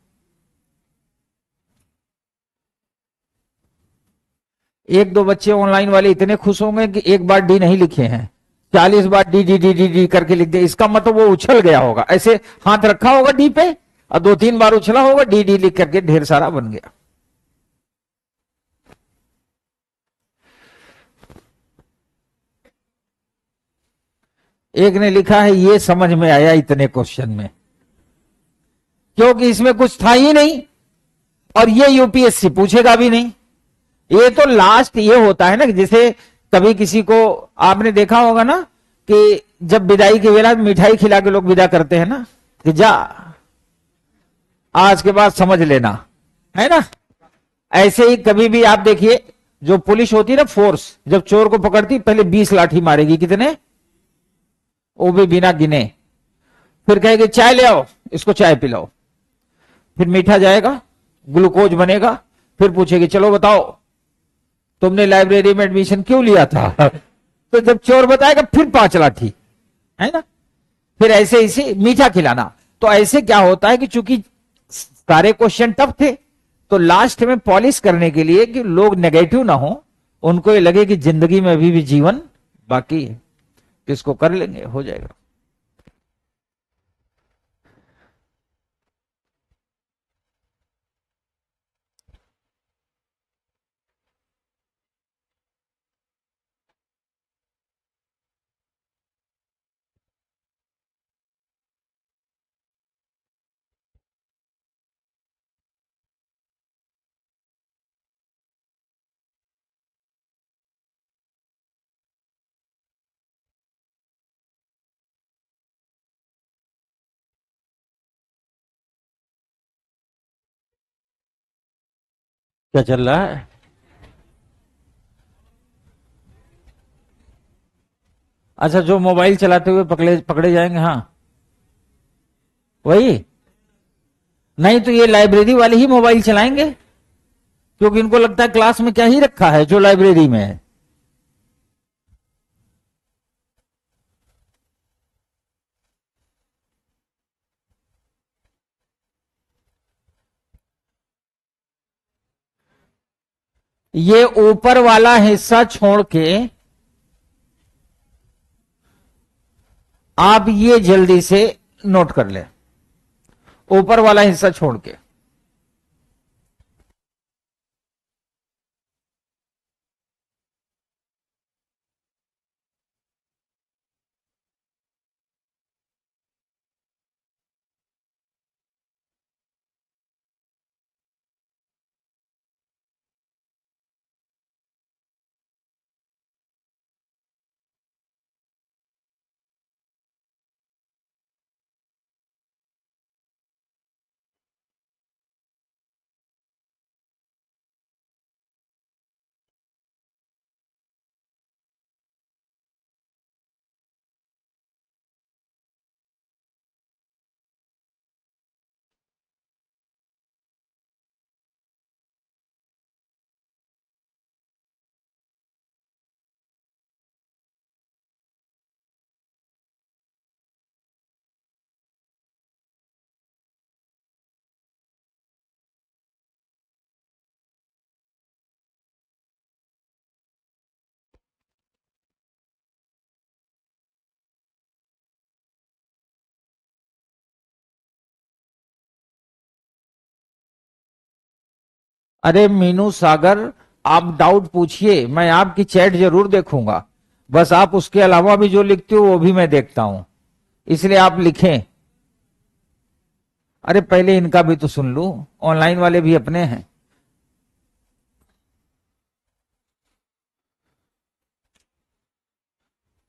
एक दो बच्चे ऑनलाइन वाले इतने खुश होंगे कि एक बार डी नहीं लिखे हैं, 40 बार D D D D D करके लिख दे। इसका मतलब वो उछल गया होगा, ऐसे हाथ रखा होगा डी पे और 2-3 बार उछला होगा, डी डी लिख करके ढेर सारा बन गया। एक ने लिखा है ये समझ में आया इतने क्वेश्चन में। क्योंकि इसमें कुछ था ही नहीं, और ये यूपीएससी पूछेगा भी नहीं। ये तो लास्ट ये होता है ना कि जैसे कभी किसी को आपने देखा होगा ना कि जब विदाई के वेला मिठाई खिला के लोग विदा करते हैं ना कि जा आज के बाद समझ लेना, है ना। ऐसे ही कभी भी आप देखिए जो पुलिस होती है ना, फोर्स जब चोर को पकड़ती पहले 20 लाठी मारेगी, कितने, वो भी बिना गिने। फिर कहेगी चाय ले आओ, इसको चाय पिलाओ, फिर मीठा जाएगा, ग्लूकोज बनेगा, फिर पूछेगी चलो बताओ तुमने लाइब्रेरी में एडमिशन क्यों लिया था तो जब चोर बताएगा फिर 5 लाठी, है ना। फिर ऐसे इसे मीठा खिलाना। तो ऐसे क्या होता है कि चूंकि सारे क्वेश्चन टफ थे, तो लास्ट में पॉलिश करने के लिए कि लोग नेगेटिव ना हो, उनको ये लगे कि जिंदगी में अभी भी जीवन बाकी है, तो इसको कर लेंगे, हो जाएगा। क्या चल रहा है? अच्छा, जो मोबाइल चलाते हुए पकड़े पकड़े जाएंगे, हाँ वही। नहीं तो ये लाइब्रेरी वाले ही मोबाइल चलाएंगे, क्योंकि इनको लगता है क्लास में क्या ही रखा है जो लाइब्रेरी में है। ये ऊपर वाला हिस्सा छोड़ के आप ये जल्दी से नोट कर ले, ऊपर वाला हिस्सा छोड़ के। अरे मीनू सागर, आप डाउट पूछिए, मैं आपकी चैट जरूर देखूंगा। बस आप उसके अलावा भी जो लिखते हो वो भी मैं देखता हूं, इसलिए आप लिखें। अरे पहले इनका भी तो सुन लूं, ऑनलाइन वाले भी अपने हैं।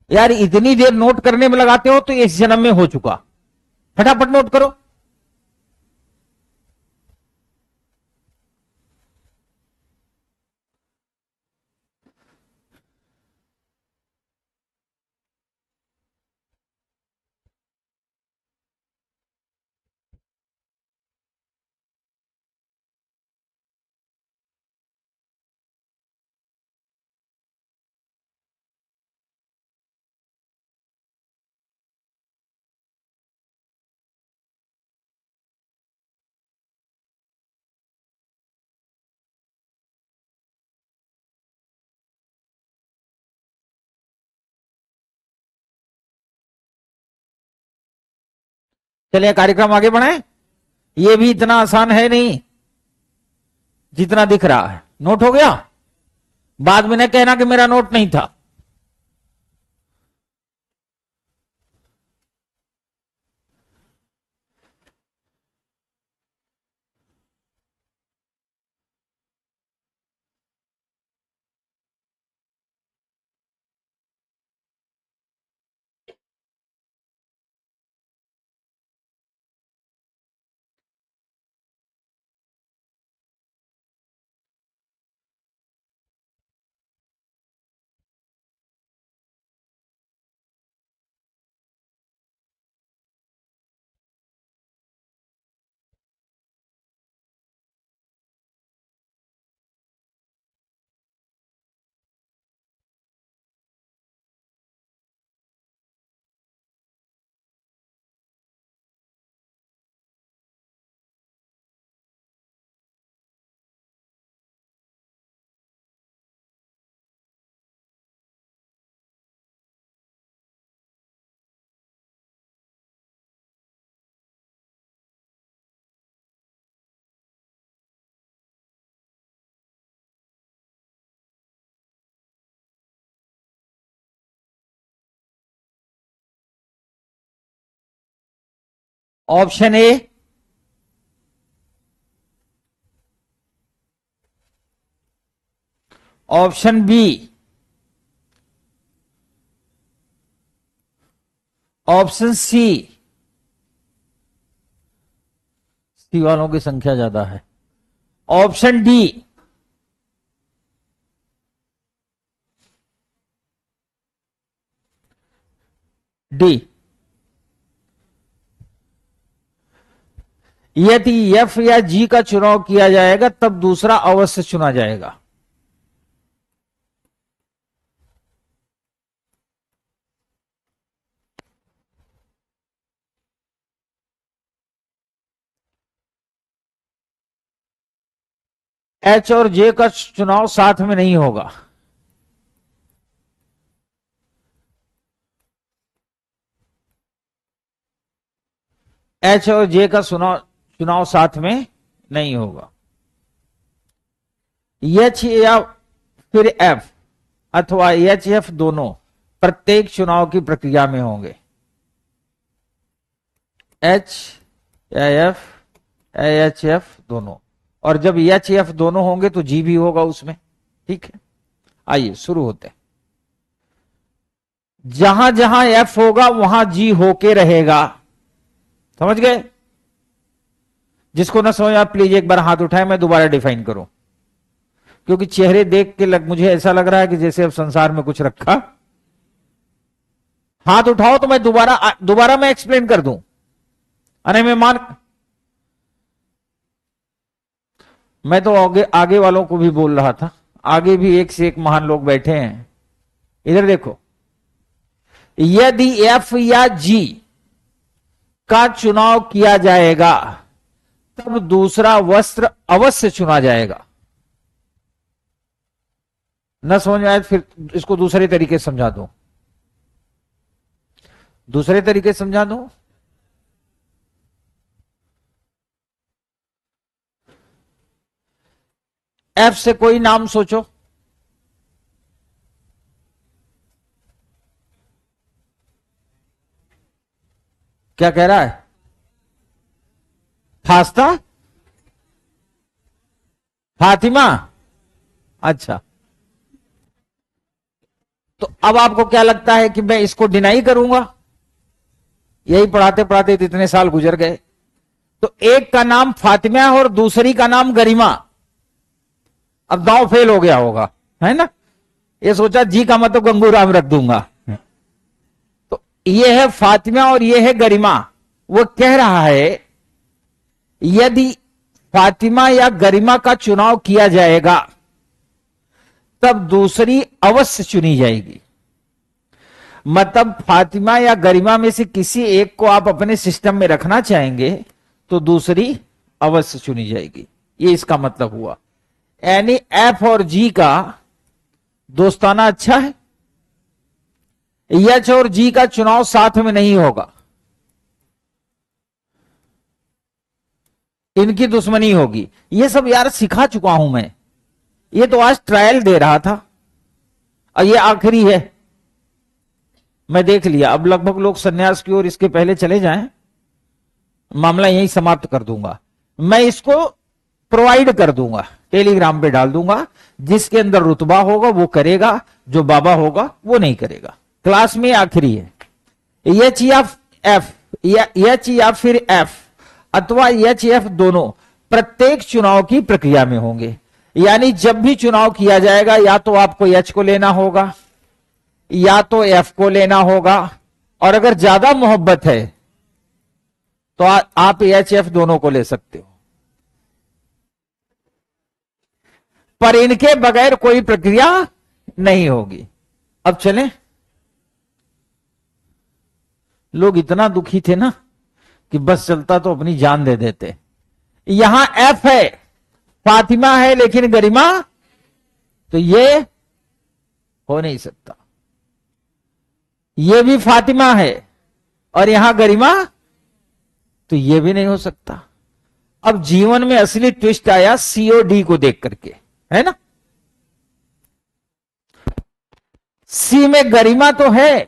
यार इतनी देर नोट करने में लगाते हो तो इस जन्म में हो चुका, फटाफट नोट करो। चलिए कार्यक्रम आगे बढ़ाएं। ये भी इतना आसान है नहीं जितना दिख रहा है। नोट हो गया? बाद में न कहना कि मेरा नोट नहीं था। Option A, option B, option C, C वालों की संख्या ज्यादा है, ऑप्शन डी, डी। यदि एफ या जी का चुनाव किया जाएगा तब दूसरा अवश्य चुना जाएगा। एच और जे का चुनाव साथ में नहीं होगा। एच और जे का चुनाव साथ में नहीं होगा। एच या फिर एफ अथवा एच एफ दोनों प्रत्येक चुनाव की प्रक्रिया में होंगे। एच या एफ, एच एफ दोनों, और जब एच एफ दोनों होंगे तो जी भी होगा उसमें। ठीक है, आइए शुरू होते हैं। जहां जहां एफ होगा वहां जी होके रहेगा। समझ गए? जिसको ना समझ आप प्लीज एक बार हाथ उठाए, मैं दोबारा डिफाइन करूं, क्योंकि चेहरे देख के मुझे ऐसा लग रहा है कि जैसे अब संसार में कुछ रखा। हाथ उठाओ तो मैं दोबारा मैं एक्सप्लेन कर दूं। अरे मैं तो आगे वालों को भी बोल रहा था, आगे भी एक से एक महान लोग बैठे हैं। इधर देखो, यदि एफ या जी का चुनाव किया जाएगा तब दूसरा वस्त्र अवश्य चुना जाएगा। न समझ में आए फिर इसको दूसरे तरीके से समझा दूं। दूसरे तरीके से समझा दूं। एफ से कोई नाम सोचो। क्या कह रहा है? फास्ता, फातिमा। अच्छा, तो अब आपको क्या लगता है कि मैं इसको डिनाई करूंगा? यही पढ़ाते पढ़ाते इतने साल गुजर गए। तो एक का नाम फातिमा है और दूसरी का नाम गरिमा। अब दांव फेल हो गया होगा, है ना? ये सोचा जी का मतलब गंगूराम रख दूंगा। तो ये है फातिमा और ये है गरिमा। वो कह रहा है यदि फातिमा या गरिमा का चुनाव किया जाएगा तब दूसरी अवश्य चुनी जाएगी। मतलब फातिमा या गरिमा में से किसी एक को आप अपने सिस्टम में रखना चाहेंगे तो दूसरी अवश्य चुनी जाएगी। ये इसका मतलब हुआ। यानी एफ और जी का दोस्ताना अच्छा है। एच और जी का चुनाव साथ में नहीं होगा, इनकी दुश्मनी होगी। ये सब यार सिखा चुका हूं मैं। ये तो आज ट्रायल दे रहा था और ये आखिरी है। मैं देख लिया, अब लगभग लोग सन्यास की ओर इसके पहले चले जाएं, मामला यहीं समाप्त कर दूंगा। मैं इसको प्रोवाइड कर दूंगा, टेलीग्राम पे डाल दूंगा। जिसके अंदर रुतबा होगा वो करेगा, जो बाबा होगा वो नहीं करेगा। क्लास में आखिरी है। एच या एफ, एच या फिर एफ अथवा एच एफ दोनों प्रत्येक चुनाव की प्रक्रिया में होंगे। यानी जब भी चुनाव किया जाएगा या तो आपको एच को लेना होगा या तो एफ को लेना होगा, और अगर ज्यादा मोहब्बत है तो आप एच एफ दोनों को ले सकते हो, पर इनके बगैर कोई प्रक्रिया नहीं होगी। अब चलें। लोग इतना दुखी थे ना कि बस चलता तो अपनी जान दे देते। यहां एफ है, फातिमा है, लेकिन गरिमा, तो ये हो नहीं सकता। ये भी फातिमा है और यहां गरिमा, तो ये भी नहीं हो सकता। अब जीवन में असली ट्विस्ट आया सीओडी को देख करके, है ना? सी में गरिमा तो है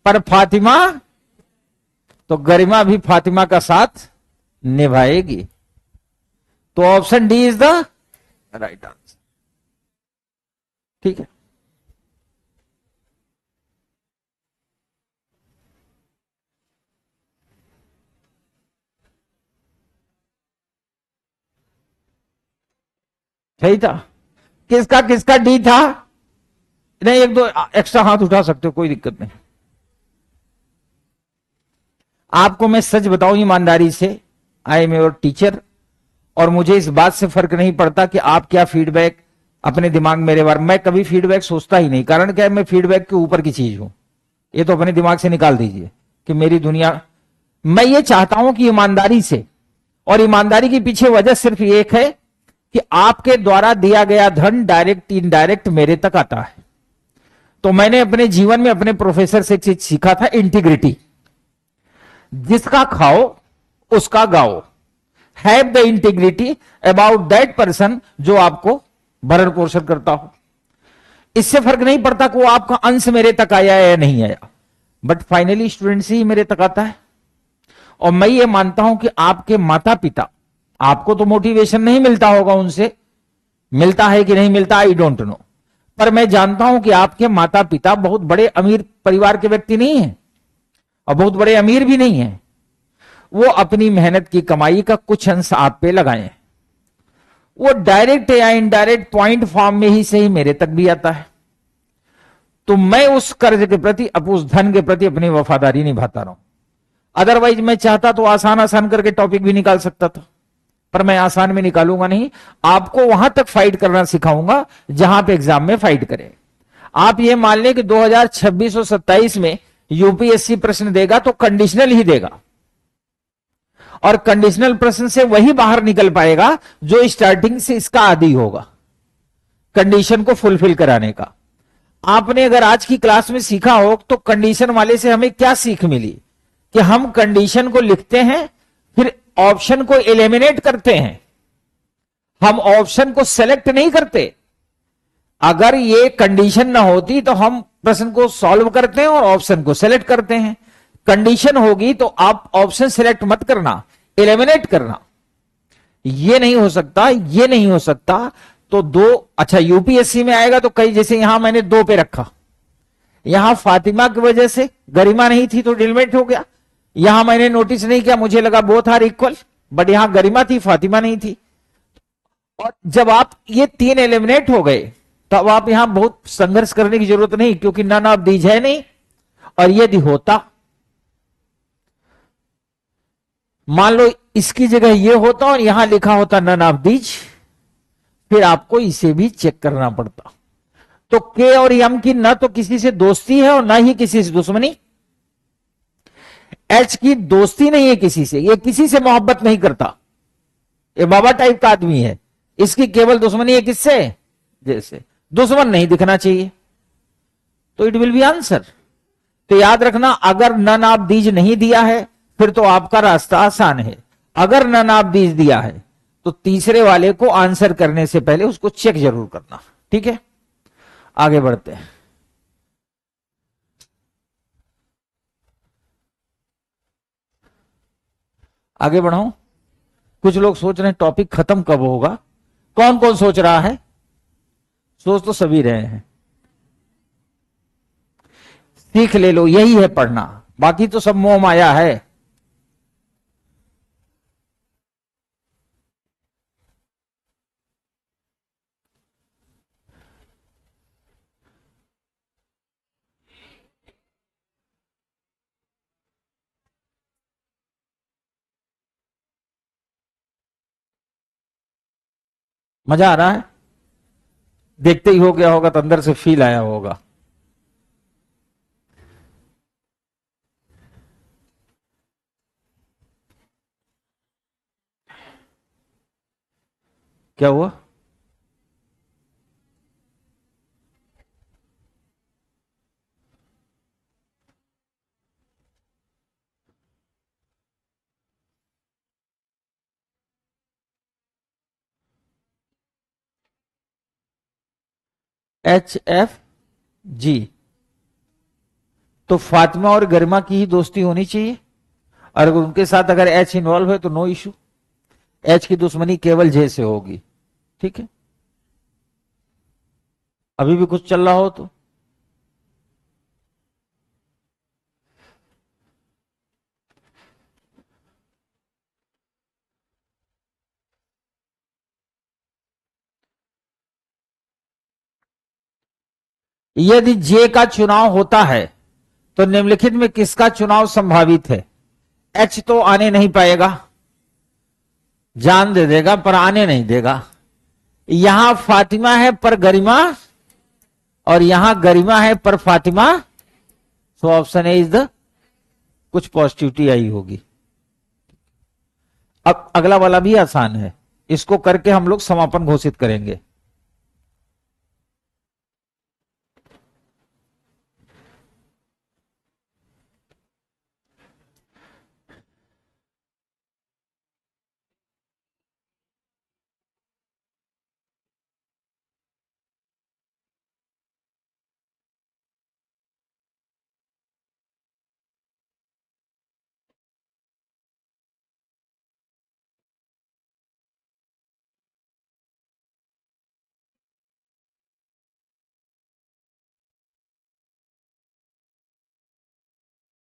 पर फातिमा तो गरिमा भी फातिमा का साथ निभाएगी। तो option D is the right answer. ठीक है, सही था। किसका किसका डी था? नहीं, एक दो एक्स्ट्रा हाथ उठा सकते हो, कोई दिक्कत नहीं। आपको मैं सच बताऊं ईमानदारी से, आई एम योर टीचर, और मुझे इस बात से फर्क नहीं पड़ता कि आप क्या फीडबैक अपने दिमाग मेरे बारे में, मैं कभी फीडबैक सोचता ही नहीं। कारण क्या है, मैं फीडबैक के ऊपर की चीज हूं, ये तो अपने दिमाग से निकाल दीजिए कि मेरी दुनिया। मैं ये चाहता हूं कि ईमानदारी से, और ईमानदारी के पीछे वजह सिर्फ एक है कि आपके द्वारा दिया गया धन डायरेक्ट इनडायरेक्ट मेरे तक आता है। तो मैंने अपने जीवन में अपने प्रोफेसर से एक चीज सीखा था, इंटीग्रिटी। जिसका खाओ उसका गाओ। Have the integrity about that person जो आपको भरण पोषण करता हो। इससे फर्क नहीं पड़ता कि वो आपका अंश मेरे तक आया या नहीं आया, बट फाइनली स्टूडेंट्स ही मेरे तक आता है। और मैं ये मानता हूं कि आपके माता पिता, आपको तो मोटिवेशन नहीं मिलता होगा उनसे, मिलता है कि नहीं मिलता आई डोंट नो, पर मैं जानता हूं कि आपके माता पिता बहुत बड़े अमीर परिवार के व्यक्ति नहीं है और बहुत बड़े अमीर भी नहीं है। वो अपनी मेहनत की कमाई का कुछ अंश आप पे लगाए, वो डायरेक्ट या इनडायरेक्ट पॉइंट फॉर्म में ही से ही मेरे तक भी आता है। तो मैं उस कर्ज के प्रति, उस धन के प्रति अपनी वफादारी निभाता रहूं। अदरवाइज मैं चाहता तो आसान आसान करके टॉपिक भी निकाल सकता था, पर मैं आसान में निकालूंगा नहीं। आपको वहां तक फाइट करना सिखाऊंगा जहां पे एग्जाम में फाइट करें। आप ये मान लें कि 2026 और 27 में यूपीएससी प्रश्न देगा तो कंडीशनल ही देगा, और कंडीशनल प्रश्न से वही बाहर निकल पाएगा जो स्टार्टिंग से इसका आदी होगा कंडीशन को फुलफिल कराने का। आपने अगर आज की क्लास में सीखा हो तो कंडीशन वाले से हमें क्या सीख मिली कि हम कंडीशन को लिखते हैं, फिर ऑप्शन को एलिमिनेट करते हैं, हम ऑप्शन को सेलेक्ट नहीं करते। अगर ये कंडीशन ना होती तो हम प्रश्न को सॉल्व करते हैं और ऑप्शन को सेलेक्ट करते हैं। कंडीशन होगी तो आप ऑप्शन सेलेक्ट मत करना, एलिमिनेट करना। ये नहीं हो सकता, ये नहीं हो सकता। तो दो, अच्छा यूपीएससी में आएगा तो कई, जैसे यहां मैंने 2 पे रखा, यहां फातिमा की वजह से गरिमा नहीं थी तो डिलीट हो गया। यहां मैंने नोटिस नहीं किया, मुझे लगा बोथ आर इक्वल, बट यहां गरिमा थी फातिमा नहीं थी। और जब आप ये 3 एलिमिनेट हो गए तो अब आप यहां बहुत संघर्ष करने की जरूरत नहीं, क्योंकि नन ऑफ दीज है नहीं। और यदि होता, मान लो इसकी जगह ये होता और यहां लिखा होता नन ऑफ दीज, फिर आपको इसे भी चेक करना पड़ता। तो के और यम की न तो किसी से दोस्ती है और ना ही किसी से दुश्मनी। एच की दोस्ती नहीं है किसी से, ये किसी से मोहब्बत नहीं करता, ये बाबा टाइप का आदमी है। इसकी केवल दुश्मनी है किससे? जैसे दुश्मन नहीं दिखना चाहिए, तो इट विल बी आंसर। तो याद रखना, अगर नन ऑफ दीज नहीं दिया है फिर तो आपका रास्ता आसान है। अगर नन ऑफ दीज दिया है तो तीसरे वाले को आंसर करने से पहले उसको चेक जरूर करना। ठीक है, आगे बढ़ते हैं। आगे बढ़ाऊं? कुछ लोग सोच रहे हैं टॉपिक खत्म कब होगा। कौन कौन सोच रहा है? सोच तो सभी रहे हैं। सीख ले लो, यही है पढ़ना, बाकी तो सब मोह माया है। मजा आ रहा है? देखते ही हो गया होगा तो अंदर से फील आया होगा। क्या हुआ? HFG, तो फातिमा और गरिमा की ही दोस्ती होनी चाहिए। और अगर उनके साथ अगर एच इन्वॉल्व है तो नो इशू, एच की दुश्मनी केवल जे से होगी। ठीक है, अभी भी कुछ चल रहा हो तो यदि जे का चुनाव होता है तो निम्नलिखित में किसका चुनाव संभावित है? एच तो आने नहीं पाएगा, जान दे देगा पर आने नहीं देगा। यहां फातिमा है पर गरिमा, और यहां गरिमा है पर Fatima, so option A is the, कुछ पॉजिटिविटी आई होगी। अब अगला वाला भी आसान है, इसको करके हम लोग समापन घोषित करेंगे।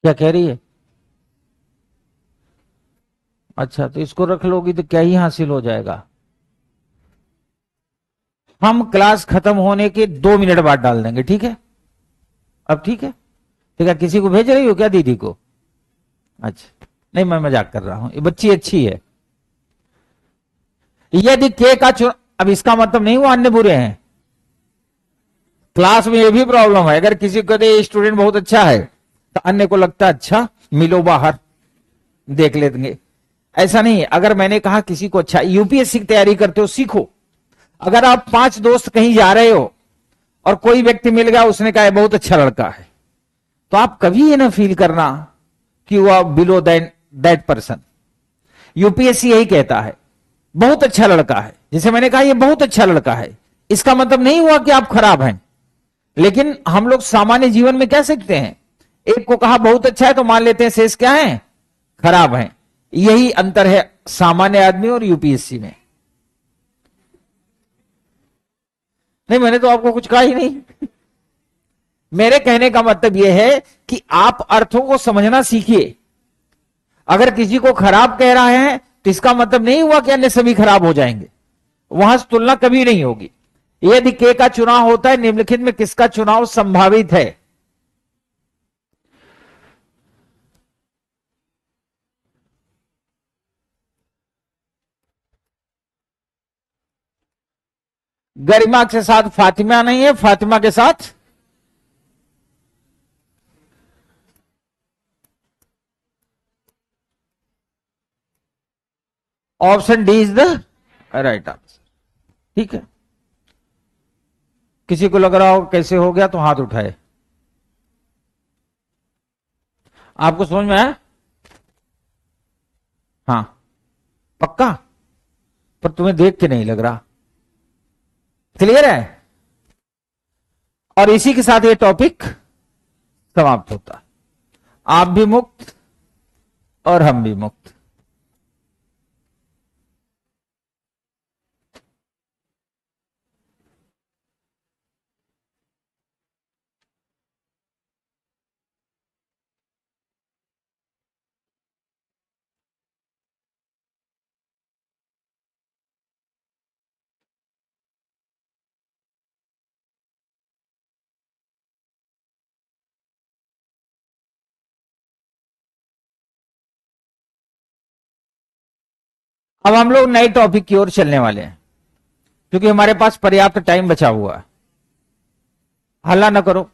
क्या कह रही है? अच्छा, तो इसको रख लोगी तो क्या ही हासिल हो जाएगा? हम क्लास खत्म होने के 2 मिनट बाद डाल देंगे, ठीक है? अब ठीक है? ठीक है, किसी को भेज रही हो क्या, दीदी को? अच्छा, नहीं मैं मजाक कर रहा हूं, ये बच्ची अच्छी है। यदि के का चुनाव, अब इसका मतलब नहीं हुआ अन्य बुरे हैं। क्लास में ये भी प्रॉब्लम है, अगर किसी को कहते स्टूडेंट बहुत अच्छा है तो अन्य को लगता है अच्छा मिलो बाहर देख लेंगे। ऐसा नहीं है। अगर मैंने कहा किसी को अच्छा, यूपीएससी की तैयारी करते हो सीखो, अगर आप 5 दोस्त कहीं जा रहे हो और कोई व्यक्ति मिल गया उसने कहा बहुत अच्छा लड़का है, तो आप कभी ये ना फील करना कि you are below that person. UPSC यही कहता है बहुत अच्छा लड़का है, जैसे मैंने कहा ये बहुत अच्छा लड़का है, इसका मतलब नहीं हुआ कि आप खराब हैं। लेकिन हम लोग सामान्य जीवन में क्या सीखते हैं, एक को कहा बहुत अच्छा है तो मान लेते हैं शेष क्या है, खराब है। यही अंतर है सामान्य आदमी और यूपीएससी में। नहीं, मैंने तो आपको कुछ कहा ही नहीं। मेरे कहने का मतलब यह है कि आप अर्थों को समझना सीखिए। अगर किसी को खराब कह रहा है तो इसका मतलब नहीं हुआ कि अन्य सभी खराब हो जाएंगे, वहां से तुलना कभी नहीं होगी। यदि के का चुनाव होता है, निम्नलिखित में किसका चुनाव संभावित है? गरिमा के साथ फातिमा नहीं है, फातिमा के साथ option D is the right answer. ठीक है, किसी को लग रहा हो कैसे हो गया तो हाथ उठाए। आपको समझ में आया? हाँ, पक्का? पर तुम्हें देख के नहीं लग रहा। क्लियर है? और इसी के साथ ये टॉपिक समाप्त होता। आप भी मुक्त और हम भी मुक्त। अब हम लोग नए टॉपिक की ओर चलने वाले हैं, क्योंकि हमारे पास पर्याप्त टाइम बचा हुआ है। हल्ला ना करो,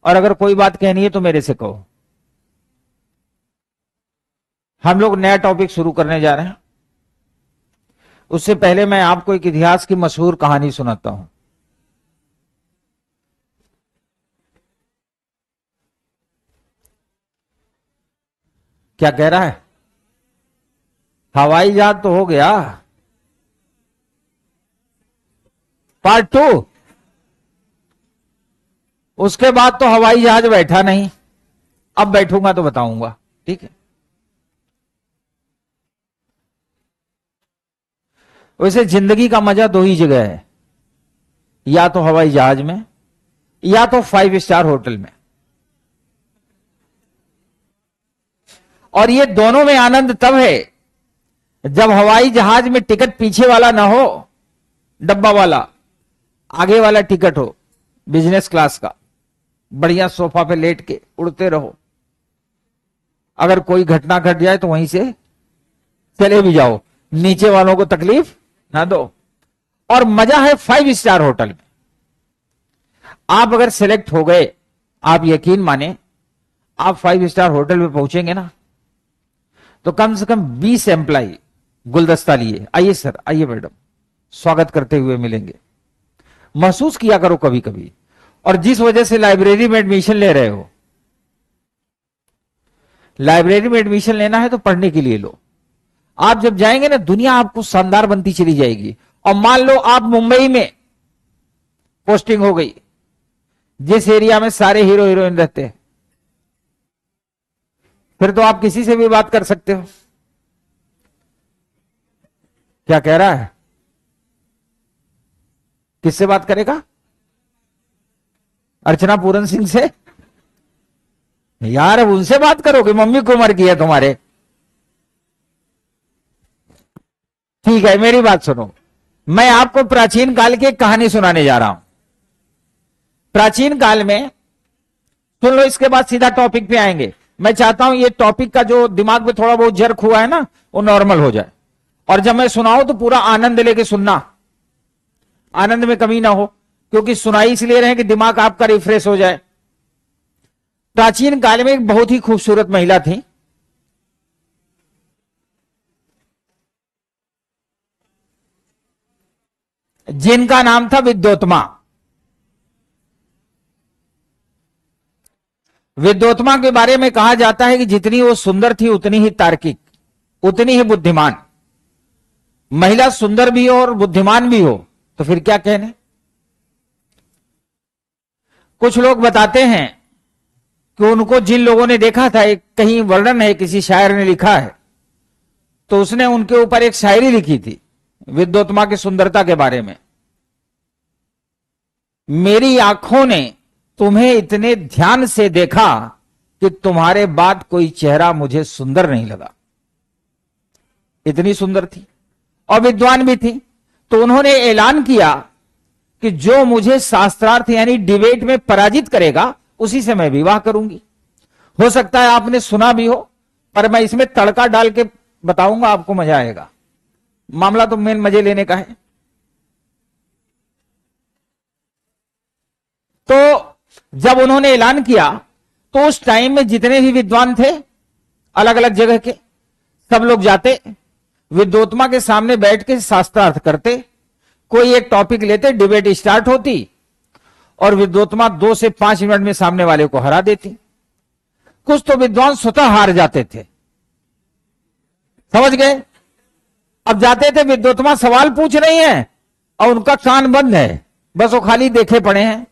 और अगर कोई बात कहनी है तो मेरे से कहो। हम लोग नया टॉपिक शुरू करने जा रहे हैं। उससे पहले मैं आपको एक इतिहास की मशहूर कहानी सुनाता हूं। क्या कह रहा है? हवाई जहाज तो हो गया, पार्ट 2। उसके बाद तो हवाई जहाज बैठा नहीं, अब बैठूंगा तो बताऊंगा। ठीक है, वैसे जिंदगी का मजा दो ही जगह है, या तो हवाई जहाज में या तो 5 स्टार होटल में। और ये दोनों में आनंद तब है जब हवाई जहाज में टिकट पीछे वाला ना हो, डब्बा वाला, आगे वाला टिकट हो, बिजनेस क्लास का, बढ़िया सोफा पे लेट के उड़ते रहो। अगर कोई घटना घट जाए तो वहीं से चले भी जाओ, नीचे वालों को तकलीफ ना दो। और मजा है 5 स्टार होटल में। आप अगर सिलेक्ट हो गए, आप यकीन माने, आप 5 स्टार होटल में पहुंचेंगे ना, तो कम से कम 20 एम्प्लाई गुलदस्ता लिए, आइए सर, आइए मैडम, स्वागत करते हुए मिलेंगे। महसूस किया करो कभी कभी। और जिस वजह से लाइब्रेरी में एडमिशन ले रहे हो, लाइब्रेरी में एडमिशन लेना है तो पढ़ने के लिए लो। आप जब जाएंगे ना, दुनिया आपको शानदार बनती चली जाएगी। और मान लो आप मुंबई में पोस्टिंग हो गई, जिस एरिया में सारे हीरो हीरोइन रहते हैं, फिर तो आप किसी से भी बात कर सकते हो। क्या कह रहा है? किससे बात करेगा? अर्चना पूरन सिंह से? यार अब उनसे बात करोगे? मम्मी को उम्र की है तुम्हारे। ठीक है, मेरी बात सुनो। मैं आपको प्राचीन काल की एक कहानी सुनाने जा रहा हूं। प्राचीन काल में, सुन लो, इसके बाद सीधा टॉपिक पे आएंगे। मैं चाहता हूं ये टॉपिक का जो दिमाग में थोड़ा बहुत जर्क हुआ है ना, वो नॉर्मल हो जाए। और जब मैं सुनाऊं तो पूरा आनंद लेके सुनना, आनंद में कमी ना हो, क्योंकि सुनाई इसलिए रहे कि दिमाग आपका रिफ्रेश हो जाए। प्राचीन काल में एक बहुत ही खूबसूरत महिला थी, जिनका नाम था विद्योत्मा। विद्योत्मा के बारे में कहा जाता है कि जितनी वो सुंदर थी उतनी ही तार्किक, उतनी ही बुद्धिमान। महिला सुंदर भी हो और बुद्धिमान भी हो तो फिर क्या कहने। कुछ लोग बताते हैं कि उनको जिन लोगों ने देखा था, एक कहीं वर्णन है, किसी शायर ने लिखा है, तो उसने उनके ऊपर एक शायरी लिखी थी विद्योत्मा की सुंदरता के बारे में। मेरी आंखों ने तुम्हें इतने ध्यान से देखा कि तुम्हारे बाद कोई चेहरा मुझे सुंदर नहीं लगा। इतनी सुंदर थी और विद्वान भी थी। तो उन्होंने ऐलान किया कि जो मुझे शास्त्रार्थ यानी डिबेट में पराजित करेगा उसी से मैं विवाह करूंगी। हो सकता है आपने सुना भी हो, पर मैं इसमें तड़का डाल के बताऊंगा, आपको मजा आएगा। मामला तो मेन मजे लेने का है। तो जब उन्होंने ऐलान किया तो उस टाइम में जितने भी विद्वान थे अलग अलग जगह के, सब लोग जाते, विद्योत्मा के सामने बैठ के शास्त्रार्थ करते, कोई एक टॉपिक लेते, डिबेट स्टार्ट होती और विद्योत्मा 2 से 5 मिनट में सामने वाले को हरा देती। कुछ तो विद्वान स्वतः हार जाते थे, समझ गए? अब जाते थे, विद्योत्मा सवाल पूछ रही है और उनका कान बंद है, बस वो खाली देखे पड़े हैं।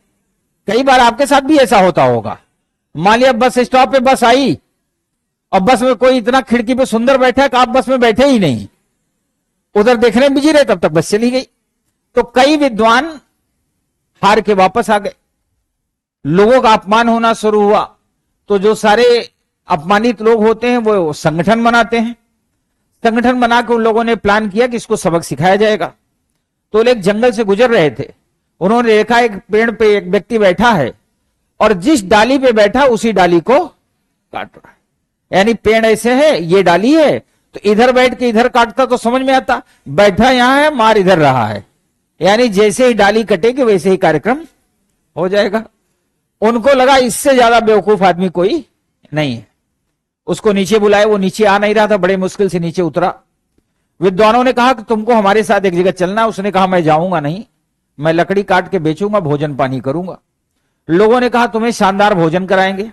कई बार आपके साथ भी ऐसा होता होगा। मान लिया बस स्टॉप पे बस आई और बस में कोई इतना खिड़की पे सुंदर बैठा है कि आप बस में बैठे ही नहीं, उधर देखने में बिजी रहे, तब तक बस चली गई। तो कई विद्वान हार के वापस आ गए। लोगों का अपमान होना शुरू हुआ, तो जो सारे अपमानित लोग होते हैं वो संगठन बनाते हैं। संगठन बना के उन लोगों ने प्लान किया कि इसको सबक सिखाया जाएगा। तो लोग जंगल से गुजर रहे थे, उन्होंने देखा एक पेड़ पे एक व्यक्ति बैठा है और जिस डाली पे बैठा उसी डाली को काट रहा है। यानी पेड़ ऐसे है, ये डाली है, तो इधर बैठ के इधर काटता तो समझ में आता, बैठा यहां है, मार इधर रहा है। यानी जैसे ही डाली कटेगी वैसे ही कार्यक्रम हो जाएगा। उनको लगा इससे ज्यादा बेवकूफ आदमी कोई नहीं है। उसको नीचे बुलाए, वो नीचे आ नहीं रहा था, बड़े मुश्किल से नीचे उतरा। विद्वानों ने कहा कि तुमको हमारे साथ एक जगह चलना। उसने कहा मैं जाऊंगा नहीं, मैं लकड़ी काट के बेचूंगा, भोजन पानी करूंगा। लोगों ने कहा तुम्हें शानदार भोजन कराएंगे।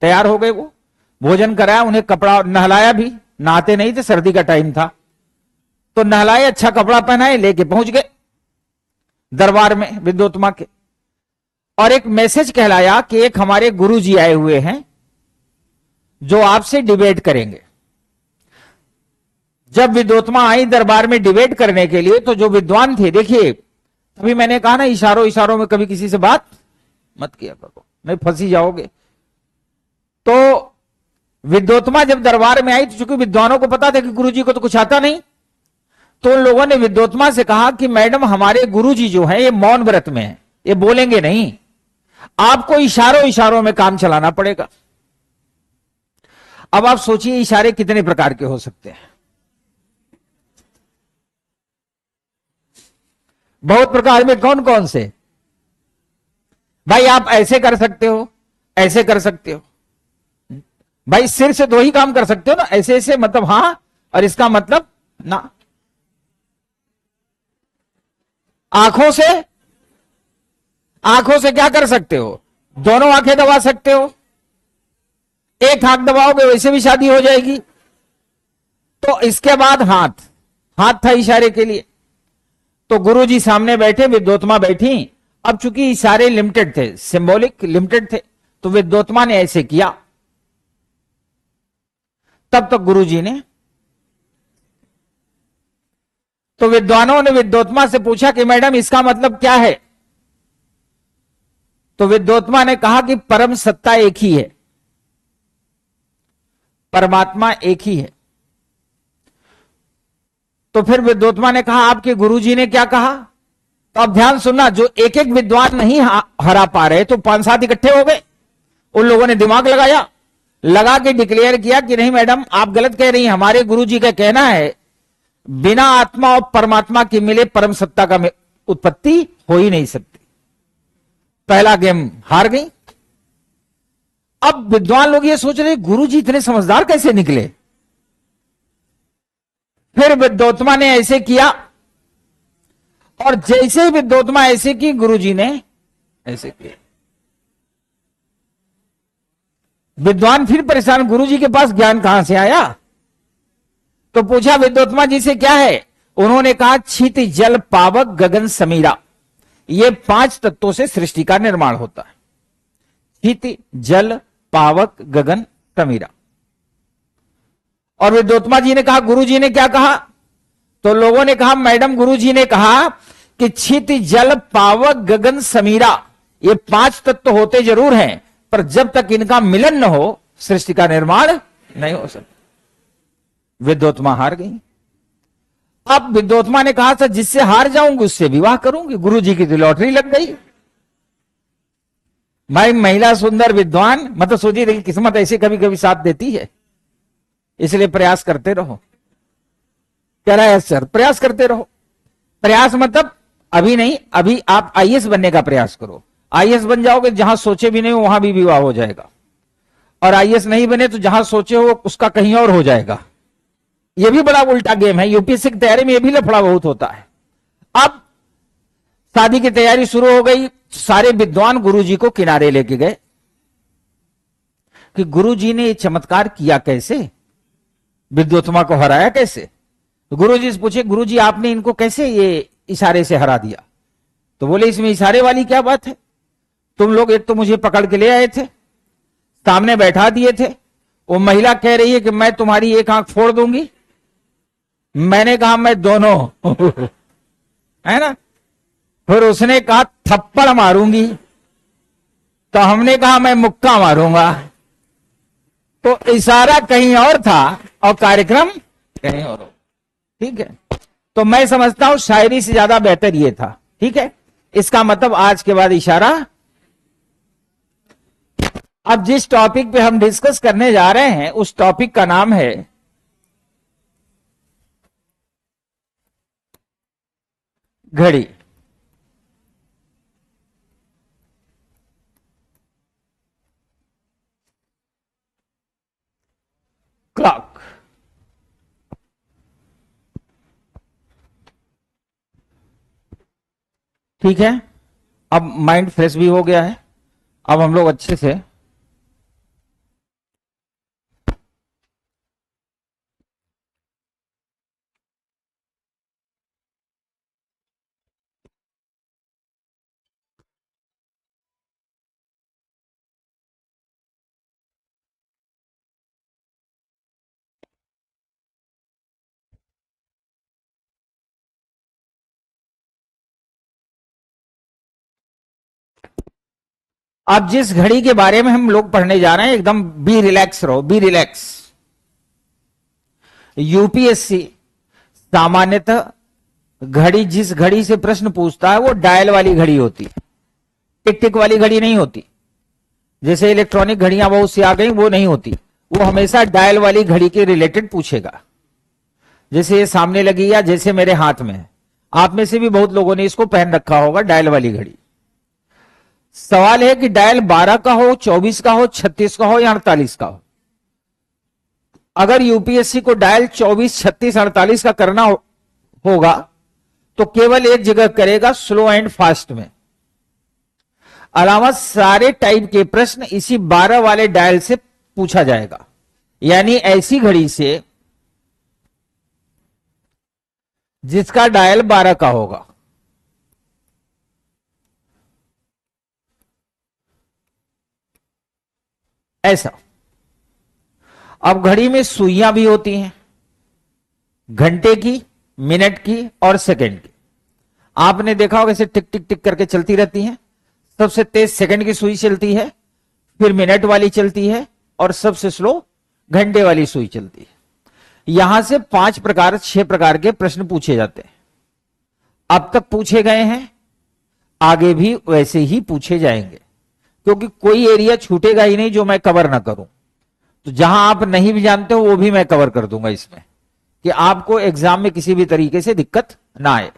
तैयार हो गए वो, भोजन कराया, उन्हें कपड़ा नहलाया भी, नहाते नहीं थे, सर्दी का टाइम था, तो नहलाए, अच्छा कपड़ा पहनाए, लेके पहुंच गए दरबार में विद्योत्मा के। और एक मैसेज कहलाया कि एक हमारे गुरुजी आए हुए हैं जो आपसे डिबेट करेंगे। जब विद्वोत्मा आई दरबार में डिबेट करने के लिए, तो जो विद्वान थे, देखिए अभी मैंने कहा ना, इशारों इशारों में कभी किसी से बात मत किया करो, नहीं फंसी जाओगे। तो विद्वोत्मा जब दरबार में आई, तो चूंकि विद्वानों को पता था कि गुरुजी को तो कुछ आता नहीं, तो उन लोगों ने विद्वोत्मा से कहा कि मैडम, हमारे गुरुजी जो है ये मौन व्रत में है, ये बोलेंगे नहीं, आपको इशारों इशारों में काम चलाना पड़ेगा। अब आप सोचिए इशारे कितने प्रकार के हो सकते हैं। बहुत प्रकार में, कौन कौन से? भाई आप ऐसे कर सकते हो, ऐसे कर सकते हो। भाई सिर से दो ही काम कर सकते हो ना, ऐसे ऐसे मतलब हां, और इसका मतलब ना। आंखों से, आंखों से क्या कर सकते हो? दोनों आंखें दबा सकते हो। एक आंख दबाओगे वैसे भी शादी हो जाएगी। तो इसके बाद हाथ, हाथ था इशारे के लिए। तो गुरुजी सामने बैठे, विद्वोत्मा बैठी। अब चूंकि इशारे लिमिटेड थे, सिंबॉलिक लिमिटेड थे, तो विद्वोत्मा ने ऐसे किया। तब तक गुरुजी ने, तो विद्वानों ने विद्वोत्मा से पूछा कि मैडम इसका मतलब क्या है? तो विद्वोत्मा ने कहा कि परम सत्ता एक ही है, परमात्मा एक ही है। तो फिर विद्वोत्मा ने कहा आपके गुरुजी ने क्या कहा? तो अब ध्यान सुनना, जो एक एक विद्वान नहीं हरा पा रहे, तो 5-7 इकट्ठे हो गए। उन लोगों ने दिमाग लगाया, लगा के डिक्लेयर किया कि नहीं मैडम, आप गलत कह रही हैं, हमारे गुरुजी का कहना है बिना आत्मा और परमात्मा के मिले परम सत्ता का उत्पत्ति हो ही नहीं सकती। पहला गेम हार गई। अब विद्वान लोग ये सोच रहे गुरुजी इतने समझदार कैसे निकले। फिर विद्वोत्मा ने ऐसे किया, और जैसे ही विद्वोत्मा ऐसे की, गुरुजी ने ऐसे किया। विद्वान फिर परेशान, गुरुजी के पास ज्ञान कहां से आया? तो पूछा विद्वोत्मा जी से क्या है? उन्होंने कहा छित जल पावक गगन समीरा, ये 5 तत्वों से सृष्टि का निर्माण होता है। छित जल पावक गगन समीरा। और विद्वोत्मा जी ने कहा गुरुजी ने क्या कहा? तो लोगों ने कहा मैडम, गुरुजी ने कहा कि छित जल पावक गगन समीरा, ये 5 तत्व होते जरूर हैं, पर जब तक इनका मिलन न हो सृष्टि का निर्माण नहीं हो सकता। विद्वोत्मा हार गई। अब विद्वोत्मा ने कहा था जिससे हार जाऊंगी उससे विवाह करूंगी। गुरुजी की तो लॉटरी लग गई। भाई महिला सुंदर विद्वान, मतलब सोचिए, देखिए किस्मत ऐसे कभी कभी साथ देती है, इसलिए प्रयास करते रहो। कह रहा है सर प्रयास करते रहो। प्रयास मतलब अभी नहीं, अभी आप आईएएस बनने का प्रयास करो। आईएएस बन जाओगे, जहां सोचे भी नहीं हो वहां भी विवाह हो जाएगा। और आईएएस नहीं बने तो जहां सोचे हो उसका कहीं और हो जाएगा। यह भी बड़ा उल्टा गेम है। यूपीएससी की तैयारी में यह भी लफड़ा बहुत होता है। अब शादी की तैयारी शुरू हो गई। सारे विद्वान गुरुजी को किनारे लेके गए कि गुरुजी ने ये चमत्कार किया कैसे, विद्वोत्मा को हराया कैसे। तो गुरुजी से पूछे, गुरुजी आपने इनको कैसे ये इशारे से हरा दिया? तो बोले इसमें इशारे वाली क्या बात है, तुम लोग एक तो मुझे पकड़ के ले आए थे, सामने बैठा दिए थे, वो महिला कह रही है कि मैं तुम्हारी एक आंख फोड़ दूंगी, मैंने कहा मैं दोनों है ना। फिर उसने कहा थप्पड़ मारूंगी, तो हमने कहा मैं मुक्का मारूंगा। तो इशारा कहीं और था और कार्यक्रम कहीं और। ठीक है, तो मैं समझता हूं शायरी से ज्यादा बेहतर ये था। ठीक है, इसका मतलब आज के बाद इशारा। अब जिस टॉपिक पे हम डिस्कस करने जा रहे हैं उस टॉपिक का नाम है घड़ी। क्लॉक। ठीक है, अब माइंड फ्रेश भी हो गया है। अब हम लोग अच्छे से अब जिस घड़ी के बारे में हम लोग पढ़ने जा रहे हैं, एकदम बी रिलैक्स रहो, बी रिलैक्स। यूपीएससी सामान्यतः घड़ी, जिस घड़ी से प्रश्न पूछता है वो डायल वाली घड़ी होती है, टिक टिक वाली घड़ी नहीं होती। जैसे इलेक्ट्रॉनिक घड़ियां बहुत सी आ गई, वो नहीं होती। वो हमेशा डायल वाली घड़ी के रिलेटेड पूछेगा। जैसे ये सामने लगी या जैसे मेरे हाथ में है, आप में से भी बहुत लोगों ने इसको पहन रखा होगा, डायल वाली घड़ी। सवाल है कि डायल 12 का हो, 24 का हो, 36 का हो या 48 का हो। अगर यूपीएससी को डायल 24, 36, 48 का करना होगा तो केवल एक जगह करेगा, स्लो एंड फास्ट में। अलावा सारे टाइप के प्रश्न इसी 12 वाले डायल से पूछा जाएगा, यानी ऐसी घड़ी से जिसका डायल 12 का होगा। ऐसा। अब घड़ी में सुइयां भी होती हैं, घंटे की, मिनट की और सेकंड की। आपने देखा होगा ऐसे टिक टिक टिक करके चलती रहती हैं। सबसे तेज सेकंड की सुई चलती है, फिर मिनट वाली चलती है और सबसे स्लो घंटे वाली सुई चलती है। यहां से 5 प्रकार 6 प्रकार के प्रश्न पूछे जाते हैं। अब तक पूछे गए हैं, आगे भी वैसे ही पूछे जाएंगे, क्योंकि कोई एरिया छूटेगा ही नहीं जो मैं कवर ना करूं। तो जहां आप नहीं भी जानते हो वो भी मैं कवर कर दूंगा इसमें, कि आपको एग्जाम में किसी भी तरीके से दिक्कत ना आए।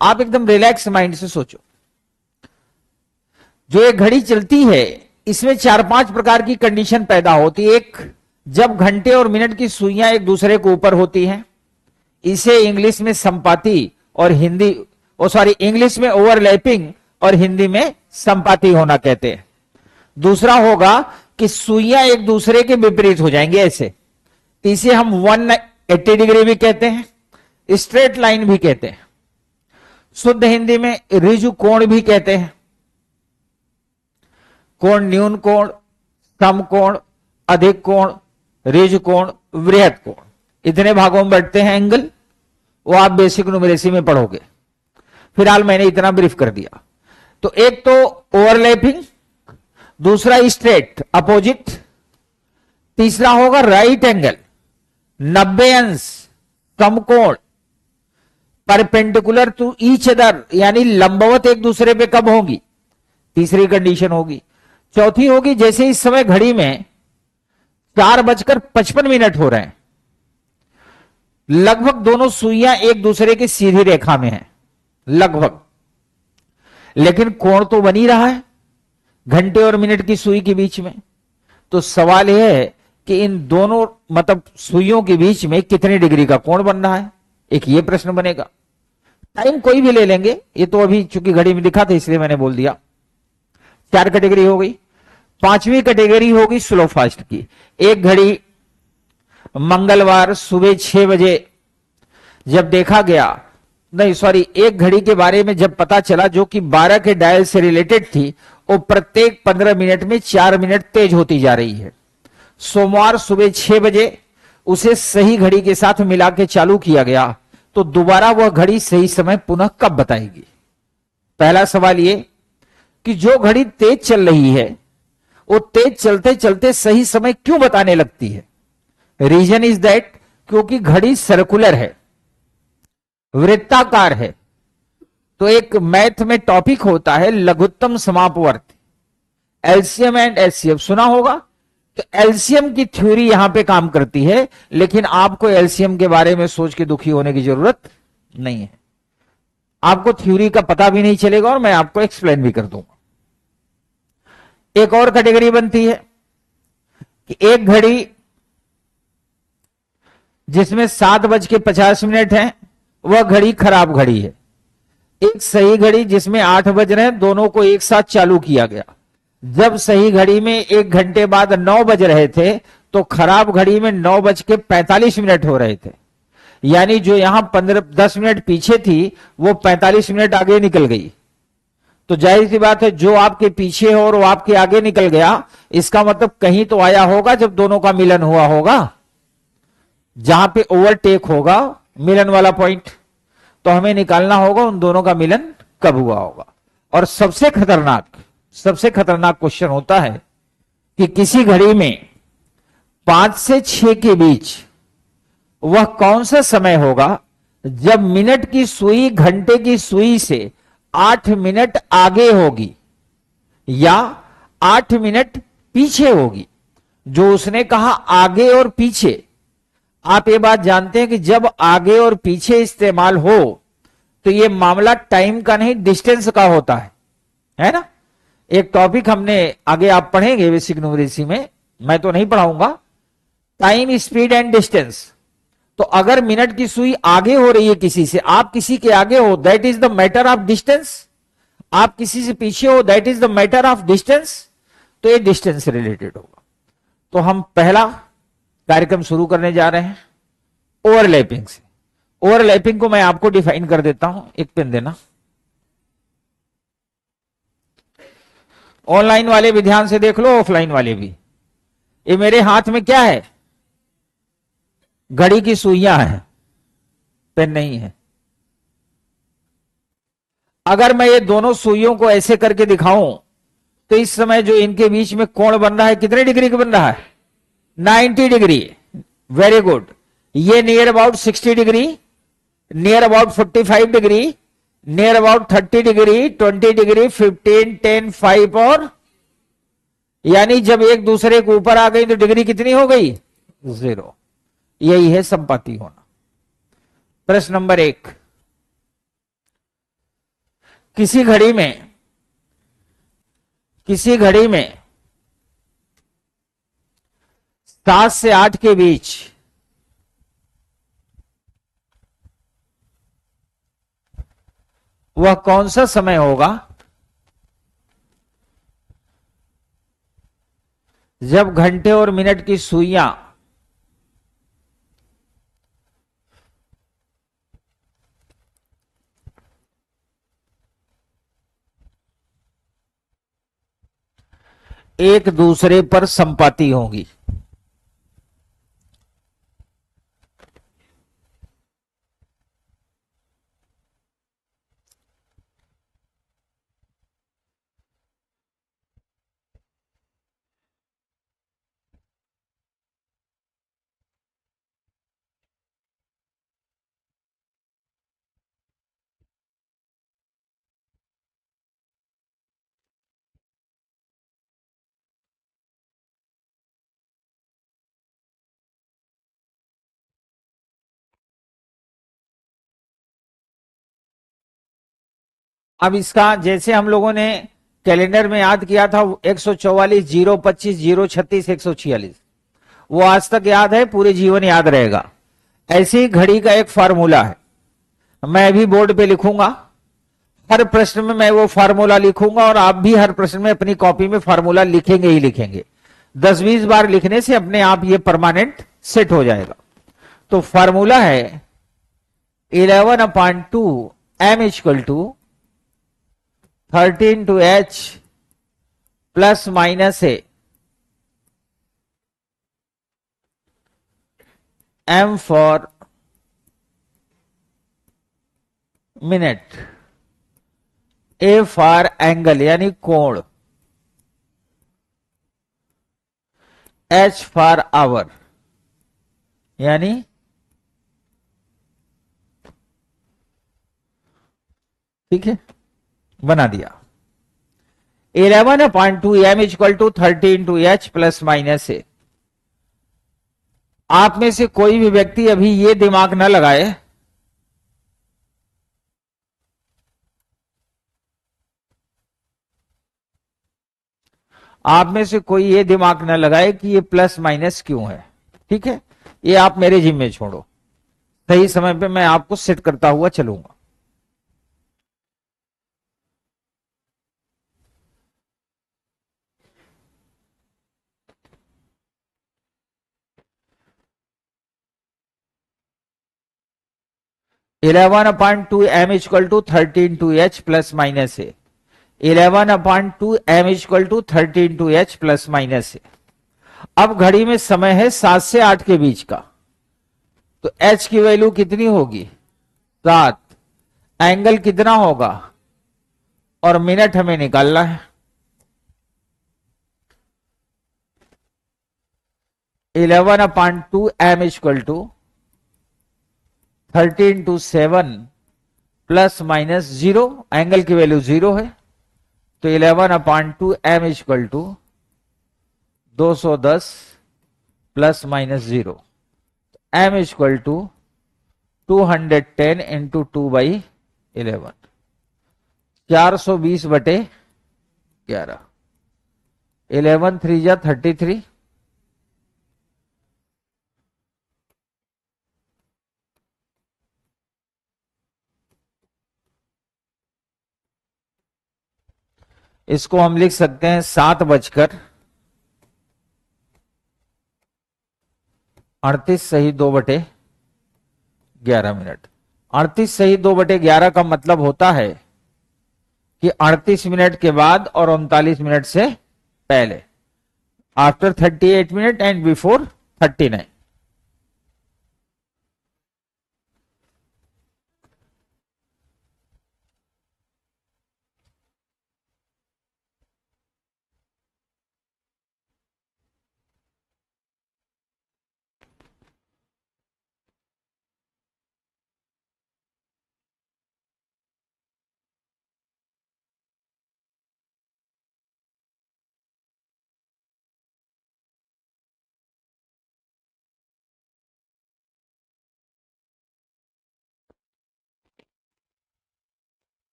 आप एकदम रिलैक्स माइंड से सोचो। जो एक घड़ी चलती है, इसमें 4-5 प्रकार की कंडीशन पैदा होती है। एक, जब घंटे और मिनट की सुइयां एक दूसरे के ऊपर होती हैं, इसे इंग्लिश में संपाती और इंग्लिश में ओवरलैपिंग और हिंदी में संपाती होना कहते हैं। दूसरा होगा कि सुइयां एक दूसरे के विपरीत हो जाएंगे ऐसे, इसे हम 180 डिग्री भी कहते हैं, स्ट्रेट लाइन भी कहते हैं। शुद्ध हिंदी में ऋजु कोण भी कहते हैं। कोण, न्यून कोण, सम कोण, अधिक कोण, ऋजु कोण, वृहत कोण, इतने भागों में बढ़ते हैं एंगल। वो आप बेसिक न्यूमेरेसी में पढ़ोगे। फिलहाल मैंने इतना ब्रीफ कर दिया। तो एक तो ओवरलैपिंग, दूसरा स्ट्रेट अपोजिट, तीसरा होगा राइट एंगल, 90 अंश, समकोण, परपेंडिकुलर टू ईच अदर, यानी लंबवत एक दूसरे पे कब होगी, तीसरी कंडीशन होगी। चौथी होगी, जैसे इस समय घड़ी में 4:55 हो रहे हैं, लगभग दोनों सुइयां एक दूसरे की सीधी रेखा में हैं, लगभग, लेकिन कोण तो बन ही रहा है घंटे और मिनट की सुई के बीच में। तो सवाल यह है कि इन दोनों मतलब सुइयों के बीच में कितने डिग्री का कोण बन रहा है, एक ये प्रश्न बनेगा। टाइम कोई भी ले लेंगे, ये तो अभी चूंकि घड़ी में दिखा था इसलिए मैंने बोल दिया। 4 कैटेगरी हो गई। 5वीं कैटेगरी होगी स्लो फास्ट की। एक घड़ी मंगलवार सुबह 6 बजे जब देखा गया, नहीं सॉरी, एक घड़ी के बारे में जब पता चला जो कि 12 के डायल से रिलेटेड थी, वो प्रत्येक 15 मिनट में 4 मिनट तेज होती जा रही है। सोमवार सुबह 6 बजे उसे सही घड़ी के साथ मिला के चालू किया गया, तो दोबारा वह घड़ी सही समय पुनः कब बताएगी। पहला सवाल ये कि जो घड़ी तेज चल रही है वो तेज चलते चलते सही समय क्यों बताने लगती है। रीजन इज दैट क्योंकि घड़ी सर्कुलर है, वृत्ताकार है। तो एक मैथ में टॉपिक होता है लघुत्तम समापवर्ती, एलसीएम एंड एचसीएफ, सुना होगा। तो एलसीएम की थ्योरी यहां पे काम करती है, लेकिन आपको एलसीएम के बारे में सोच के दुखी होने की जरूरत नहीं है। आपको थ्योरी का पता भी नहीं चलेगा और मैं आपको एक्सप्लेन भी कर दूंगा। एक और कैटेगरी बनती है कि एक घड़ी जिसमें 7:50 है, वह घड़ी खराब घड़ी है। एक सही घड़ी जिसमें 8 बज रहे हैं, दोनों को एक साथ चालू किया गया। जब सही घड़ी में 1 घंटे बाद 9 बज रहे थे, तो खराब घड़ी में 9:45 हो रहे थे। यानी जो यहां 10 मिनट पीछे थी वो 45 मिनट आगे निकल गई। तो जाहिर सी बात है, जो आपके पीछे हो और वो आपके आगे निकल गया, इसका मतलब कहीं तो आया होगा जब दोनों का मिलन हुआ होगा, जहां पे ओवरटेक होगा, मिलन वाला पॉइंट। तो हमें निकालना होगा उन दोनों का मिलन कब हुआ होगा। और सबसे सबसे खतरनाक क्वेश्चन होता है कि किसी घड़ी में 5 से 6 के बीच वह कौन सा समय होगा जब मिनट की सुई घंटे की सुई से 8 मिनट आगे होगी या 8 मिनट पीछे होगी। जो उसने कहा आगे और पीछे, आप ये बात जानते हैं कि जब आगे और पीछे इस्तेमाल हो तो ये मामला टाइम का नहीं डिस्टेंस का होता है ना। एक टॉपिक हमने आगे आप पढ़ेंगे बेसिक न्यूमरेसी में, मैं तो नहीं पढ़ाऊंगा, टाइम स्पीड एंड डिस्टेंस। तो अगर मिनट की सुई आगे हो रही है किसी से, आप किसी के आगे हो, that is the matter of distance. आप किसी से पीछे हो, that is the matter of distance. तो ये डिस्टेंस से रिलेटेड होगा। तो हम पहला कार्यक्रम शुरू करने जा रहे हैं ओवरलैपिंग से। ओवरलैपिंग को मैं आपको डिफाइन कर देता हूं, एक पेन देना। ऑनलाइन वाले भी ध्यान से देख लो, ऑफलाइन वाले भी। ये मेरे हाथ में क्या है? घड़ी की सुइयां हैं, पेन नहीं है। अगर मैं ये दोनों सुइयों को ऐसे करके दिखाऊं तो इस समय जो इनके बीच में कोण बन रहा है कितने डिग्री का बन रहा है? 90 डिग्री। Very good. ये near about 60 degree, near about 45 degree, near about 30 degree, 20 degree, 15, 10, 5 और यानी जब एक दूसरे के ऊपर आ गई तो डिग्री कितनी हो गई? 0। यही है संपाती होना। प्रश्न नंबर 1, किसी घड़ी में 7 से 8 के बीच वह कौन सा समय होगा जब घंटे और मिनट की सुइयां एक दूसरे पर संपाती होंगी? अब इसका जैसे हम लोगों ने कैलेंडर में याद किया था 144, 025, 036, 146, वो आज तक याद है, पूरे जीवन याद रहेगा। ऐसे ही घड़ी का एक फार्मूला है, मैं भी बोर्ड पे लिखूंगा। हर प्रश्न में मैं वो फार्मूला लिखूंगा और आप भी हर प्रश्न में अपनी कॉपी में फार्मूला लिखेंगे ही लिखेंगे। 10-20 बार लिखने से अपने आप ये परमानेंट सेट हो जाएगा। तो फार्मूला है 11/2 m equal to 13 to h plus minus a m for minute, a for angle यानी कोण, h फॉर आवर यानी ठीक है, बना दिया। 11/2 m equal to 13 to h plus minus a। आप में से कोई भी व्यक्ति अभी ये दिमाग न लगाए न लगाए कि ये प्लस माइनस क्यों है। ठीक है, ये आप मेरे जिम्मे छोड़ो, सही समय पे मैं आपको सेट करता हुआ चलूंगा। m equal to 13 to h plus minus a. 11/2 m equal to 13 to h plus minus a. अब घड़ी में समय है 7 से 8 के बीच का, तो h की वैल्यू कितनी होगी? 7। एंगल कितना होगा और मिनट हमें निकालना है। 11/2 m equal to 13/7 plus minus 0, angle की वैल्यू 0 है, तो 11/2 m equal to 210 plus minus 0, m equal to 210 into 2/11, 420/11, 11 3 जा 33, इसको हम लिख सकते हैं 7:38 सही 2/11 मिनट। 38 सही 2/11 का मतलब होता है कि 38 मिनट के बाद और 39 मिनट से पहले, after 38 minute and before 39।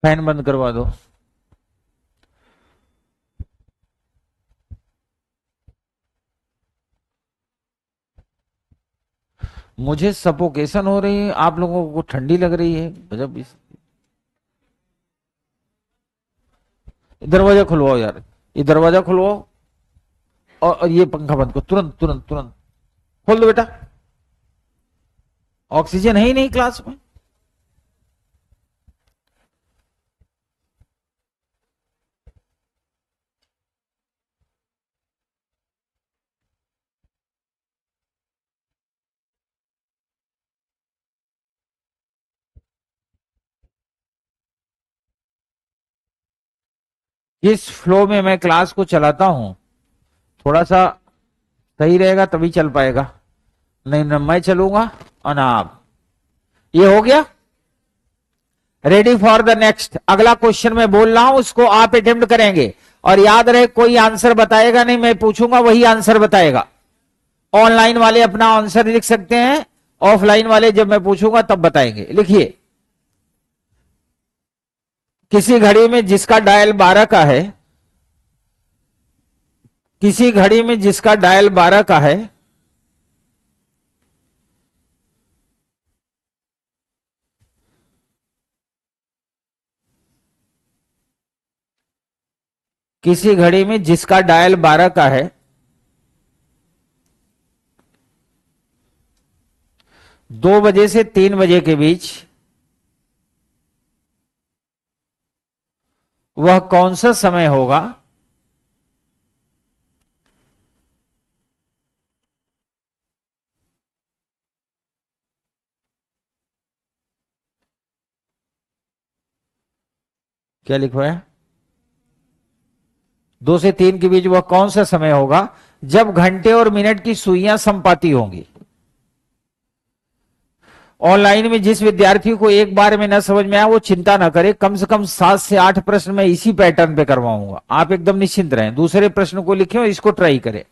Fan बंद करवा दो। मुझे सफोकेशन हो रही है, आप लोगों को ठंडी लग रही है, गजब। इस दरवाजा खुलवाओ यार, ये दरवाजा खुलवाओ, और ये पंखा बंद करो तुरंत तुरंत तुरंत, खोल दो बेटा, ऑक्सीजन है ही नहीं क्लास में। जिस फ्लो में मैं क्लास को चलाता हूं, थोड़ा सा सही रहेगा तभी चल पाएगा, नहीं ना मैं चलूंगा और ना आप। ये हो गया, रेडी फॉर द नेक्स्ट। अगला क्वेश्चन मैं बोल रहा हूं, उसको आप अटेम्प्ट करेंगे, और याद रहे कोई आंसर बताएगा नहीं, मैं पूछूंगा वही आंसर बताएगा। ऑनलाइन वाले अपना आंसर लिख सकते हैं, ऑफलाइन वाले जब मैं पूछूंगा तब बताएंगे। लिखिए, किसी घड़ी में जिसका डायल 12 का है, किसी घड़ी में जिसका डायल 12 का है, किसी घड़ी में जिसका डायल 12 का है, 2 बजे से 3 बजे के बीच वह कौन सा समय होगा क्या लिखवाया, 2 से 3 के बीच वह कौन सा समय होगा जब घंटे और मिनट की सुइयां समपाती होंगी। ऑनलाइन में जिस विद्यार्थी को एक बार में न समझ में आया वो चिंता ना करे, कम से कम 7 से 8 प्रश्न मैं इसी पैटर्न पे करवाऊंगा, आप एकदम निश्चिंत रहें। दूसरे प्रश्न को लिखें और इसको ट्राई करें।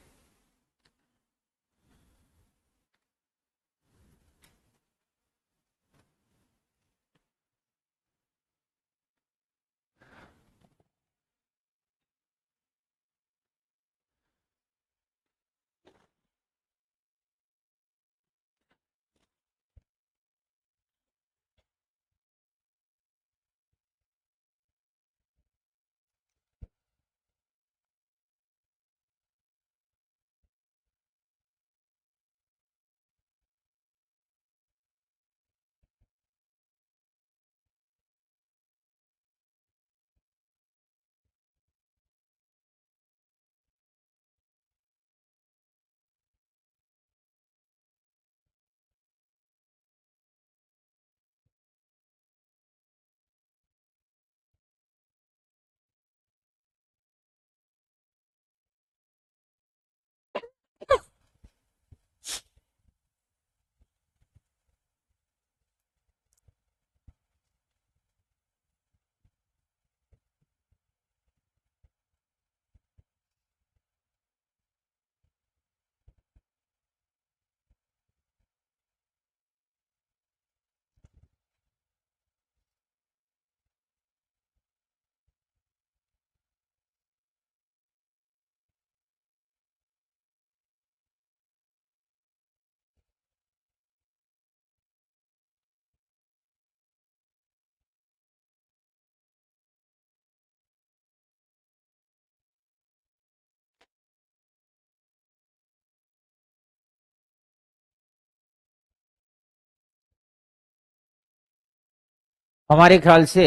हमारे ख्याल से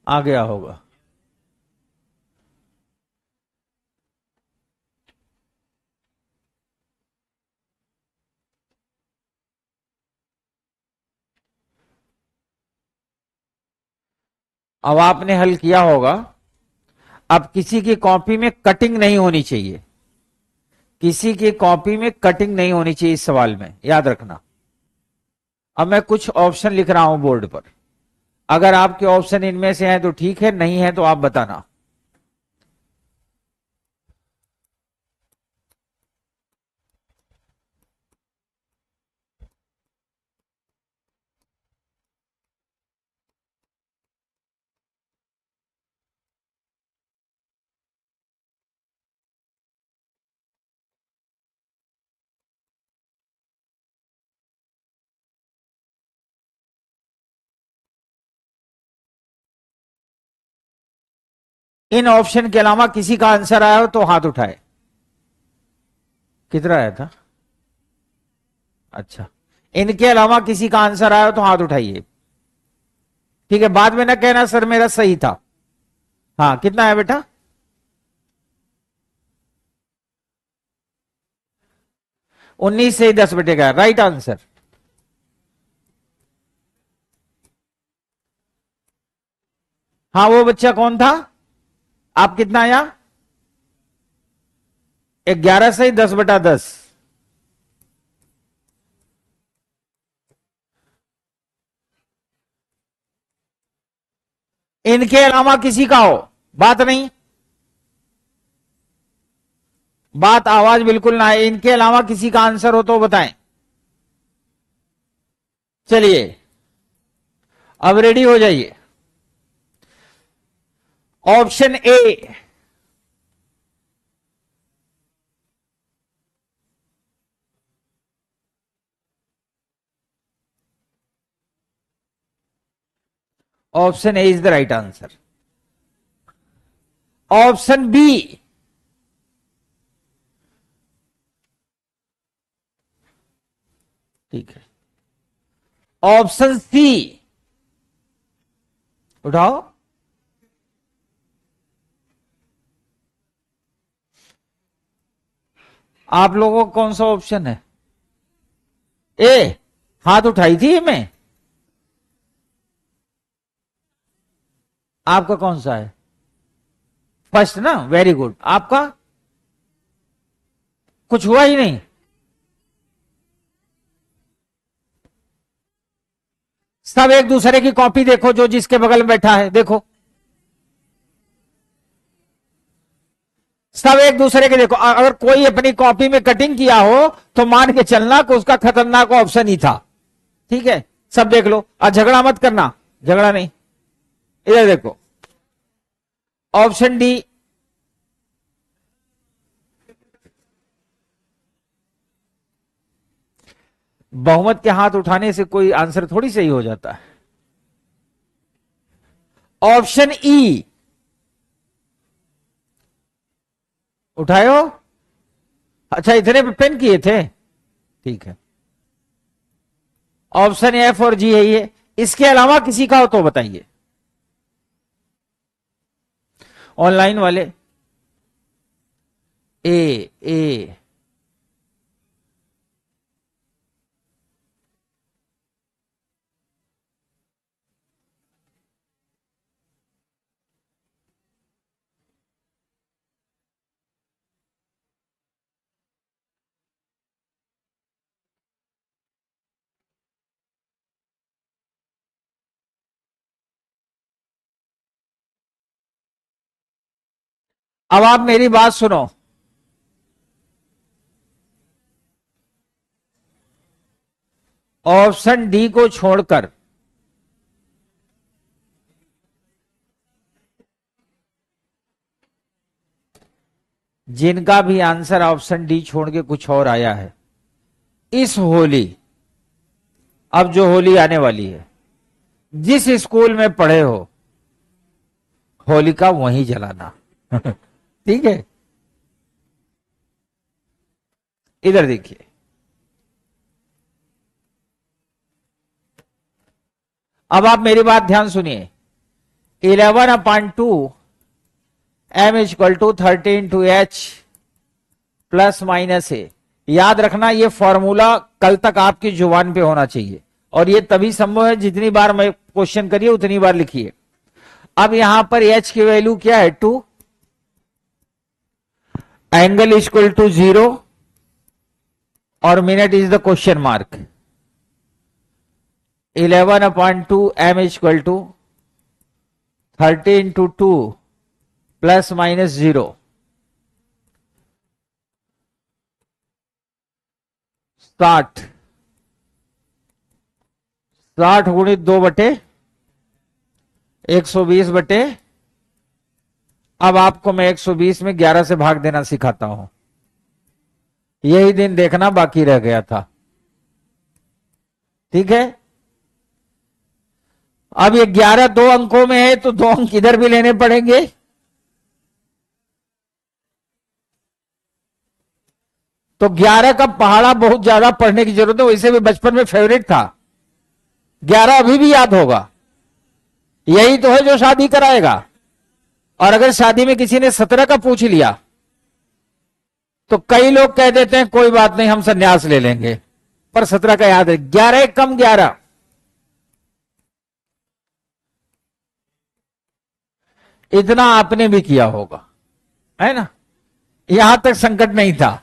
आ गया होगा। अब आपने हल किया होगा। अब किसी की कॉपी में कटिंग नहीं होनी चाहिए, किसी की कॉपी में कटिंग नहीं होनी चाहिए इस सवाल में, याद रखना। अब मैं कुछ ऑप्शन लिख रहा हूं बोर्ड पर, अगर आपके ऑप्शन इनमें से हैं तो ठीक है, नहीं है तो आप बताना। इन ऑप्शन के अलावा किसी का आंसर आया हो तो हाथ उठाए। कितना आया था? अच्छा, इनके अलावा किसी का आंसर आया हो तो हाथ उठाइए। ठीक है, बाद में ना कहना सर मेरा सही था। हाँ, कितना है बेटा? 19 से 10 बटेगा, राइट आंसर। हाँ, वो बच्चा कौन था? आप कितना आया? 11 से 10/10। इनके अलावा किसी का हो, बात नहीं, बात आवाज बिल्कुल ना आए। इनके अलावा किसी का आंसर हो तो बताएं। चलिए, अब रेडी हो जाइए। Option A, option A is the right answer. Option B, ठीक है। ऑप्शन सी, उठाओ। आप लोगों को कौन सा ऑप्शन है? ए, हाथ उठाई थी मैं। आपका कौन सा है? फर्स्ट ना, वेरी गुड। आपका कुछ हुआ ही नहीं। सब एक दूसरे की कॉपी देखो, जो जिसके बगल में बैठा है देखो, सब एक दूसरे के देखो। अगर कोई अपनी कॉपी में कटिंग किया हो तो मान के चलना कि उसका खतरनाक ऑप्शन ही था। ठीक है, सब देख लो, और झगड़ा मत करना, झगड़ा नहीं। इधर देखो, ऑप्शन डी। बहुमत के हाथ उठाने से कोई आंसर थोड़ी सही हो जाता है। ऑप्शन ई, उठाए हो? अच्छा, इतने पे पेन किए थे, ठीक है। ऑप्शन एफ और जी है ये। इसके अलावा किसी का हो तो बताइए, ऑनलाइन वाले। ए, ए, अब आप मेरी बात सुनो। ऑप्शन डी को छोड़कर जिनका भी आंसर ऑप्शन डी छोड़ के कुछ और आया है, इस होली, अब जो होली आने वाली है, जिस स्कूल में पढ़े हो, होलिका वहीं जलाना। ठीक है, इधर देखिए। अब आप मेरी बात ध्यान सुनिए, 11/2 m equal to 13 plus minus a. याद रखना ये फॉर्मूला कल तक आपकी जुबान पे होना चाहिए, और ये तभी संभव है जितनी बार मैं क्वेश्चन करिए उतनी बार लिखिए। अब यहां पर h की वैल्यू क्या है 2, एंगल इक्वल टू 0 और minute is the question mark. 11/2 m equal to 13 × 2 plus minus 0। 60 गुणित 2/120 अब आपको मैं 120 में 11 से भाग देना सिखाता हूं। यही दिन देखना बाकी रह गया था। ठीक है, अब ये 11 दो अंकों में है तो 2 अंक इधर भी लेने पड़ेंगे। तो 11 का पहाड़ा बहुत ज्यादा पढ़ने की जरूरत है, वैसे भी बचपन में फेवरेट था। 11 अभी भी याद होगा। यही तो है जो शादी कराएगा। और अगर शादी में किसी ने 17 का पूछ लिया तो कई लोग कह देते हैं कोई बात नहीं हम संन्यास ले लेंगे, पर 17 का याद है। 11 कम 11, इतना आपने भी किया होगा, है ना। यहां तक संकट नहीं था।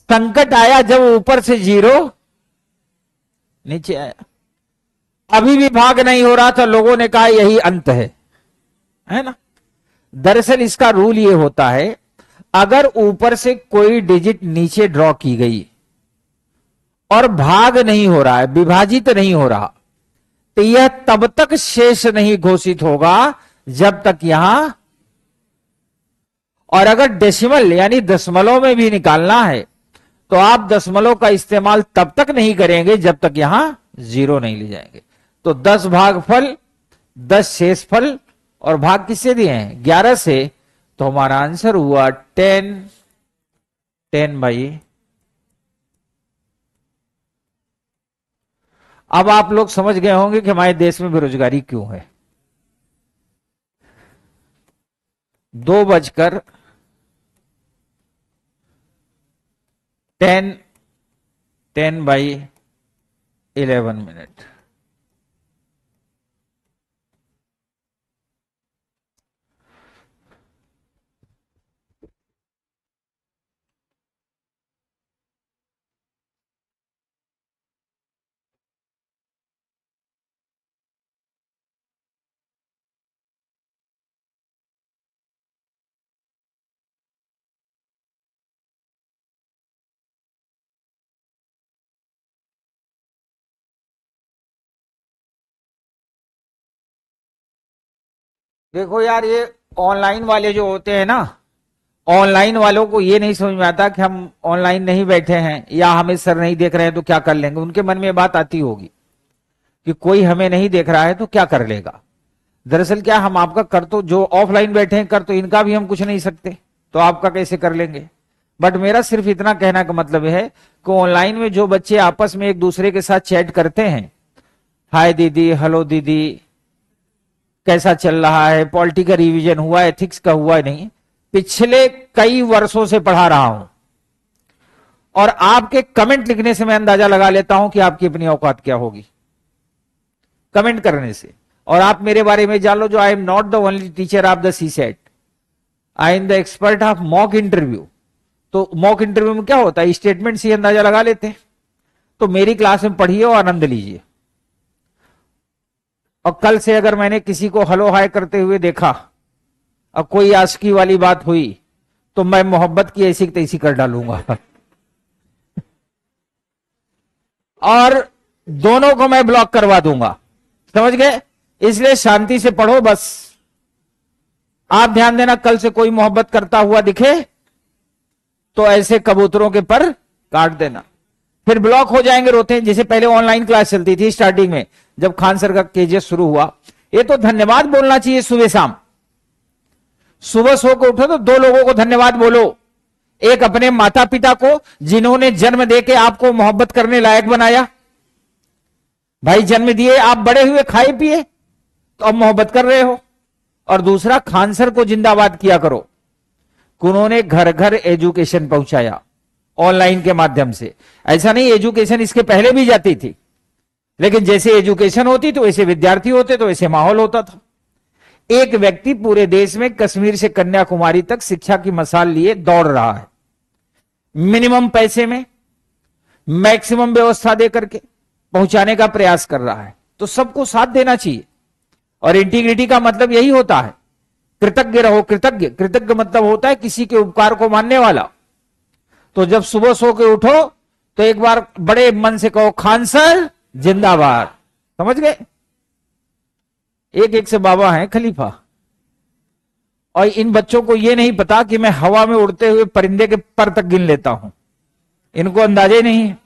संकट आया जब ऊपर से 0 नीचे आया। अभी भी भाग नहीं हो रहा था, लोगों ने कहा यही अंत है ना। दरअसल इसका रूल ये होता है, अगर ऊपर से कोई डिजिट नीचे ड्रॉ की गई और भाग नहीं हो रहा है, विभाजित नहीं हो रहा, तो यह तब तक शेष नहीं घोषित होगा जब तक यहां, और अगर डेसिमल यानी दशमलव में भी निकालना है तो आप दशमलव का इस्तेमाल तब तक नहीं करेंगे जब तक यहां 0 नहीं ले जाएंगे। तो 10 भागफल, 10 शेषफल, और भाग किससे दिए हैं 11 से, तो हमारा आंसर हुआ 10/। अब आप लोग समझ गए होंगे कि हमारे देश में बेरोजगारी क्यों है। 2:10 देखो यार, ये ऑनलाइन वाले जो होते हैं ना, ऑनलाइन वालों को ये नहीं समझ में आता कि हम ऑनलाइन नहीं बैठे हैं या हमें सर नहीं देख रहे हैं तो क्या कर लेंगे। उनके मन में बात आती होगी कि कोई हमें नहीं देख रहा है तो क्या कर लेगा। दरअसल क्या, हम आपका कर तो, जो ऑफलाइन बैठे हैं कर तो इनका भी हम कुछ नहीं सकते, तो आपका कैसे कर लेंगे। बट मेरा सिर्फ इतना कहना का मतलब है कि ऑनलाइन में जो बच्चे आपस में एक दूसरे के साथ चैट करते हैं, हाय दीदी, हेलो दीदी, कैसा चल रहा है, पॉलिटी का रिवीजन हुआ, एथिक्स का हुआ नहीं, पिछले कई वर्षों से पढ़ा रहा हूं, और आपके कमेंट लिखने से मैं अंदाजा लगा लेता हूं कि आपकी अपनी औकात क्या होगी। कमेंट करने से, और आप मेरे बारे में जान लो, जो I am not the only teacher of the CSAT, I am the expert of mock interview. तो मॉक इंटरव्यू में क्या होता है, स्टेटमेंट से अंदाजा लगा लेते हैं। तो मेरी क्लास में पढ़िए और आनंद लीजिए। और कल से अगर मैंने किसी को हलो हाय करते हुए देखा और कोई आशिकी वाली बात हुई तो मैं मोहब्बत की ऐसी तैसी कर डालूंगा और दोनों को मैं ब्लॉक करवा दूंगा। समझ गए। इसलिए शांति से पढ़ो बस। आप ध्यान देना, कल से कोई मोहब्बत करता हुआ दिखे तो ऐसे कबूतरों के पर काट देना, फिर ब्लॉक हो जाएंगे, रोते हैं। जैसे पहले ऑनलाइन क्लास चलती थी स्टार्टिंग में, जब खान सर का केजीएस शुरू हुआ, ये तो धन्यवाद बोलना चाहिए सुबह शाम। सुबह सो के उठो तो 2 लोगों को धन्यवाद बोलो। एक अपने माता पिता को जिन्होंने जन्म देके आपको मोहब्बत करने लायक बनाया, भाई जन्म दिए, आप बड़े हुए, खाए पिए, तो अब मोहब्बत कर रहे हो। और दूसरा, खान सर को जिंदाबाद किया करो। उन्होंने घर घर एजुकेशन पहुंचाया ऑनलाइन के माध्यम से। ऐसा नहीं, एजुकेशन इसके पहले भी जाती थी, लेकिन जैसे एजुकेशन होती तो वैसे विद्यार्थी होते, तो वैसे माहौल होता था। एक व्यक्ति पूरे देश में कश्मीर से कन्याकुमारी तक शिक्षा की मशाल लिए दौड़ रहा है, मिनिमम पैसे में, मैक्सिमम व्यवस्था देकर के पहुंचाने का प्रयास कर रहा है। तो सबको साथ देना चाहिए। और इंटीग्रिटी का मतलब यही होता है, कृतज्ञ रहो। कृतज्ञ, कृतज्ञ मतलब होता है किसी के उपकार को मानने वाला। तो जब सुबह सो के उठो तो एक बार बड़े मन से कहो, खान सर जिंदाबाद। समझ गए? एक एक से बाबा हैं खलीफा। और इन बच्चों को यह नहीं पता कि मैं हवा में उड़ते हुए परिंदे के पर तक गिन लेता हूं, इनको अंदाजा ही नहीं है।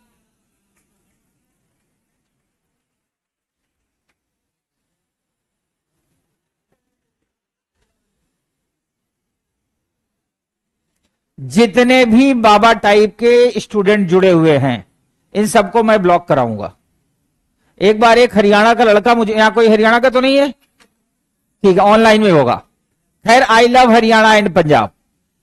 जितने भी बाबा टाइप के स्टूडेंट जुड़े हुए हैं, इन सबको मैं ब्लॉक कराऊंगा। एक बार एक हरियाणा का लड़का, मुझे, यहां कोई हरियाणा का तो नहीं है? ठीक है, ऑनलाइन में होगा। खैर, I love Haryana and Punjab,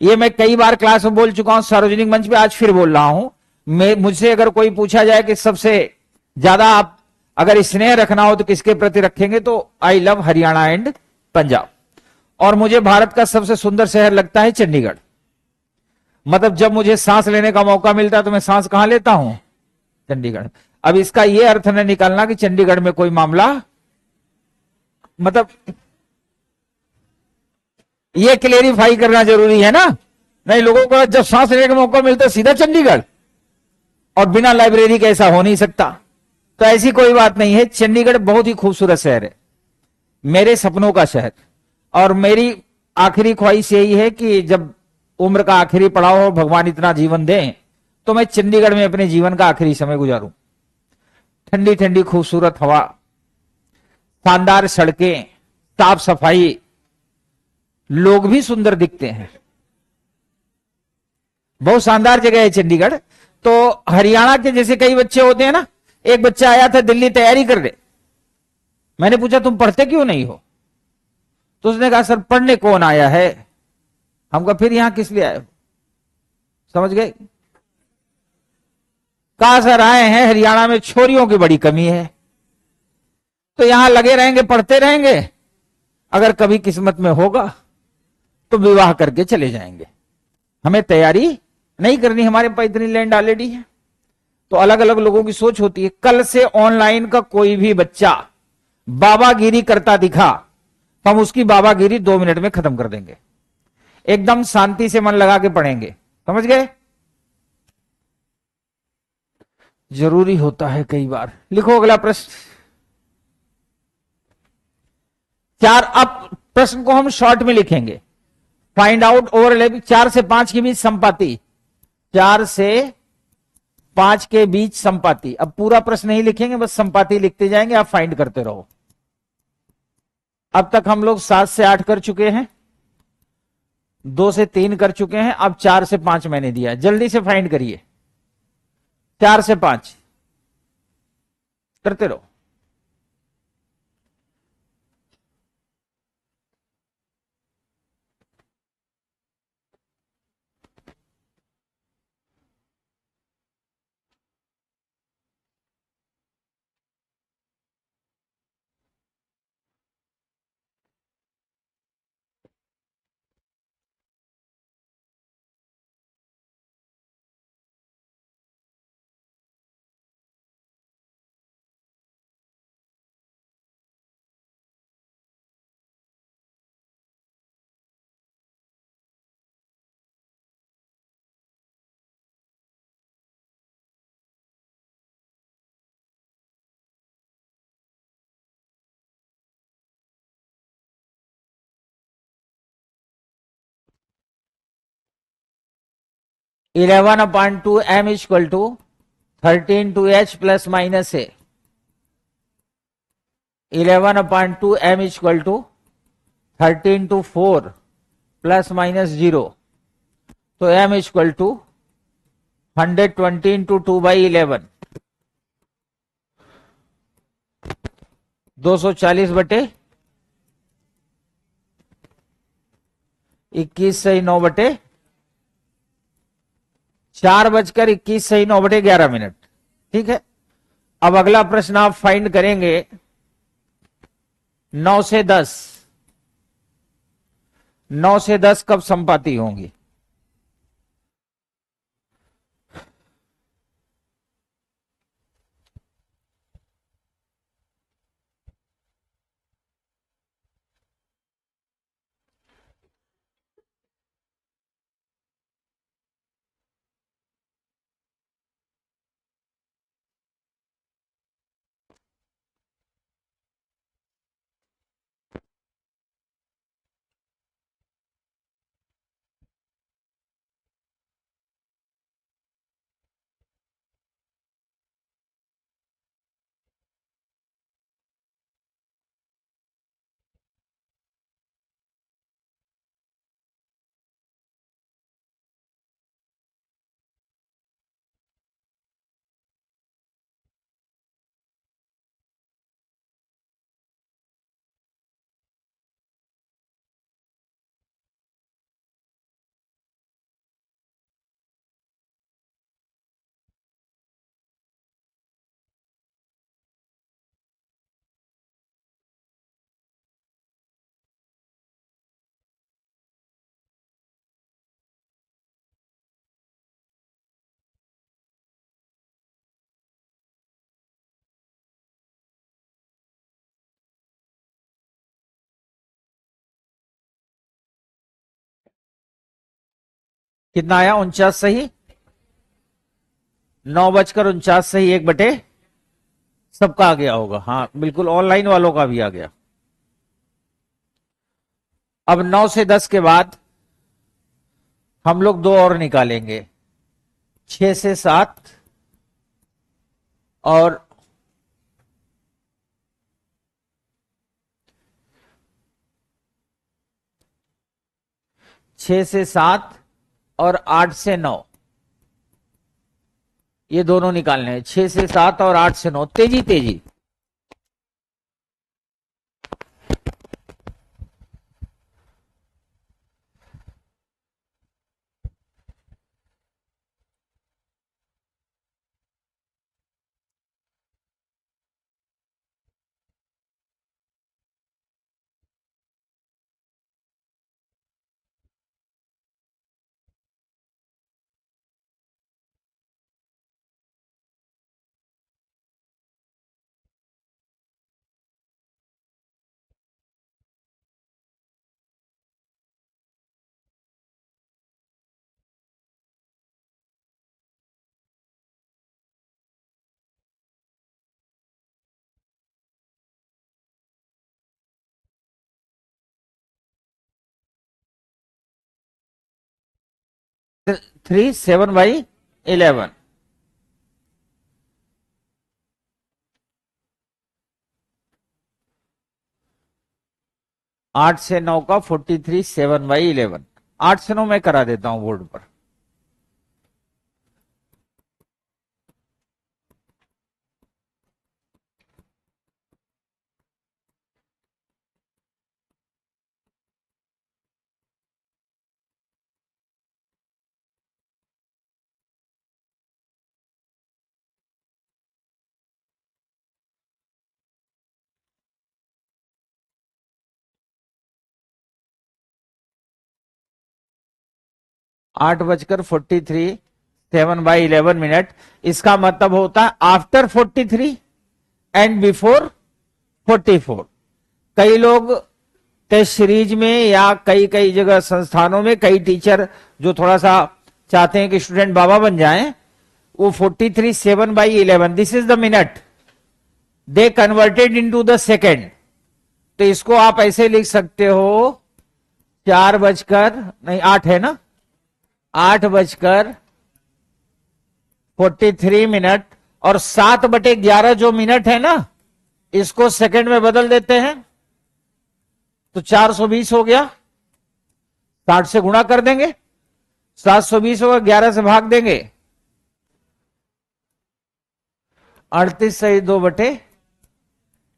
ये मैं कई बार क्लास में बोल चुका हूं, सार्वजनिक मंच पे, आज फिर बोल रहा हूं। मुझसे अगर कोई पूछा जाए कि सबसे ज्यादा आप अगर स्नेह रखना हो तो किसके प्रति रखेंगे, तो I love Haryana and Punjab. और मुझे भारत का सबसे सुंदर शहर लगता है चंडीगढ़। मतलब जब मुझे सांस लेने का मौका मिलता है तो मैं सांस कहां लेता हूं? चंडीगढ़। अब इसका यह अर्थ न निकालना कि चंडीगढ़ में कोई मामला, मतलब ये क्लेरिफाई करना जरूरी है ना। नहीं, लोगों को जब सांस लेने का मौका मिलता है सीधा चंडीगढ़, और बिना लाइब्रेरी के ऐसा हो नहीं सकता। तो ऐसी कोई बात नहीं है। चंडीगढ़ बहुत ही खूबसूरत शहर है, मेरे सपनों का शहर। और मेरी आखिरी ख्वाहिश यही है कि जब उम्र का आखिरी पड़ाव हो, भगवान इतना जीवन दें, तो मैं चंडीगढ़ में अपने जीवन का आखिरी समय गुजारूं। ठंडी ठंडी खूबसूरत हवा, शानदार सड़कें, साफ सफाई, लोग भी सुंदर दिखते हैं। बहुत शानदार जगह है चंडीगढ़। तो हरियाणा के जैसे कई बच्चे होते हैं ना, एक बच्चा आया था दिल्ली तैयारी कर ले, मैंने पूछा तुम पढ़ते क्यों नहीं हो? तो उसने कहा सर पढ़ने कौन आया है। हम कहा फिर यहां किस लिए आए हो? समझ गए? कहा सर आए हैं हरियाणा में छोरियों की बड़ी कमी है, तो यहां लगे रहेंगे, पढ़ते रहेंगे, अगर कभी किस्मत में होगा तो विवाह करके चले जाएंगे। हमें तैयारी नहीं करनी, हमारे पास इतनी लैंड ऑलरेडी है। तो अलग अलग लोगों की सोच होती है। कल से ऑनलाइन का कोई भी बच्चा बाबागिरी करता दिखा तो हम उसकी बाबागिरी 2 मिनट में खत्म कर देंगे। एकदम शांति से मन लगा के पढ़ेंगे। समझ गए? जरूरी होता है कई बार। लिखो अगला प्रश्न। 4, अब प्रश्न को हम शॉर्ट में लिखेंगे। फाइंड आउट ओवरलैपिंग 4 से 5 के बीच संपाति। 4 से 5 के बीच संपाति। अब पूरा प्रश्न नहीं लिखेंगे, बस संपाति लिखते जाएंगे, आप फाइंड करते रहो। अब तक हम लोग 7 से 8 कर चुके हैं, 2 से 3 कर चुके हैं, अब 4 से 5 मैंने दिया। जल्दी से फाइंड करिए। 4 से 5 करते रहो। Eleven upon two M equal to 13 to H plus minus A. 11 upon two M equal to 13 to 4 plus minus 0। तो एम इक्वल टू 120 इंटू 2/11। 240 बटे 21 सही 9 बटे 4:21 सही 9 बटे 11 मिनट। ठीक है, अब अगला प्रश्न आप फाइंड करेंगे 9 से 10। 9 से 10 कब संपाति होंगी? कितना आया? 49 सही। 9:49 सही 1 बटे सबका आ गया होगा। हाँ बिल्कुल, ऑनलाइन वालों का भी आ गया। अब 9 से 10 के बाद हम लोग दो और निकालेंगे, 6 से 7 और 6 से 7 और 8 से 9, ये दोनों निकालने हैं। 6 से 7 और 8 से 9, तेजी तेजी। थ्री 7/11। 8 से 9 का 43 7/11। 8 से 9 मैं करा देता हूं बोर्ड पर। आठ बजकर 43 7/11 इसका मतलब होता है आफ्टर 43 एंड बिफोर 44। कई लोग टेस्ट सीरीज में या कई कई जगह संस्थानों में कई टीचर जो थोड़ा सा चाहते हैं कि स्टूडेंट बाबा बन जाएं, वो 43 7/11 this is the minute, they converted into the second. तो इसको आप ऐसे लिख सकते हो 4 बजकर नहीं 8 है ना, 8:43 और 7/11 जो मिनट है ना, इसको सेकंड में बदल देते हैं तो 420 हो गया। 60 से गुणा कर देंगे, 720 होगा, 11 से भाग देंगे, 38 सही 2/11।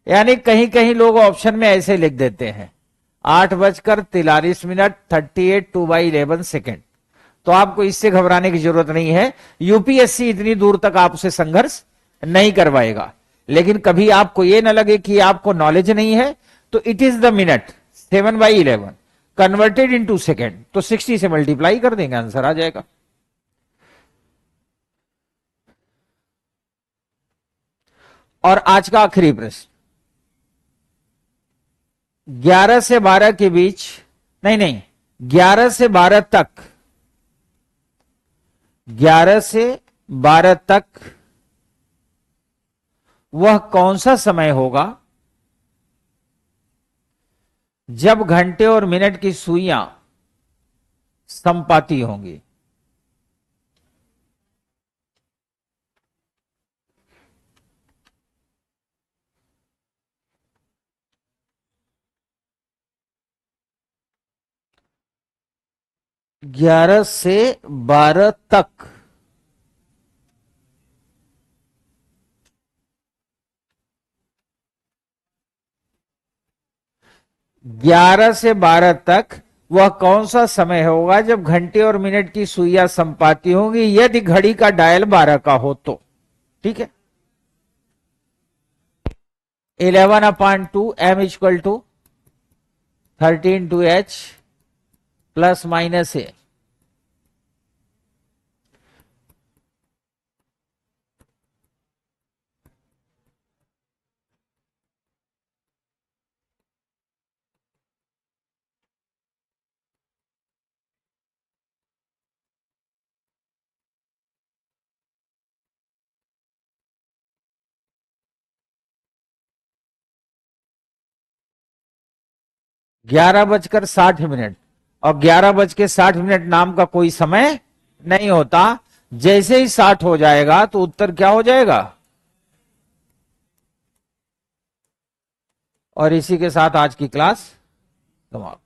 यानी कहीं कहीं लोग ऑप्शन में ऐसे लिख देते हैं 8:43 38 2/11 तो आपको इससे घबराने की जरूरत नहीं है। यूपीएससी इतनी दूर तक आपसे संघर्ष नहीं करवाएगा। लेकिन कभी आपको यह ना लगे कि आपको नॉलेज नहीं है, तो it is the minute 7/11 converted into second, तो 60 से मल्टीप्लाई कर देंगे, आंसर आ जाएगा। और आज का आखिरी प्रश्न, 11 से 12 के बीच, नहीं 11 से 12 तक, 11 से 12 तक वह कौन सा समय होगा जब घंटे और मिनट की सुइयां संपाती होंगी? ग्यारह से 12 तक, ग्यारह से 12 तक वह कौन सा समय होगा जब घंटे और मिनट की सुइयां संपाती होंगी, यदि घड़ी का डायल 12 का हो तो। ठीक है, 11/2 m equal to 13/2h plus minus a. ग्यारह बजकर 60 और 11:60 नाम का कोई समय नहीं होता। जैसे ही 60 हो जाएगा तो उत्तर क्या हो जाएगा। और इसी के साथ आज की क्लास समाप्त।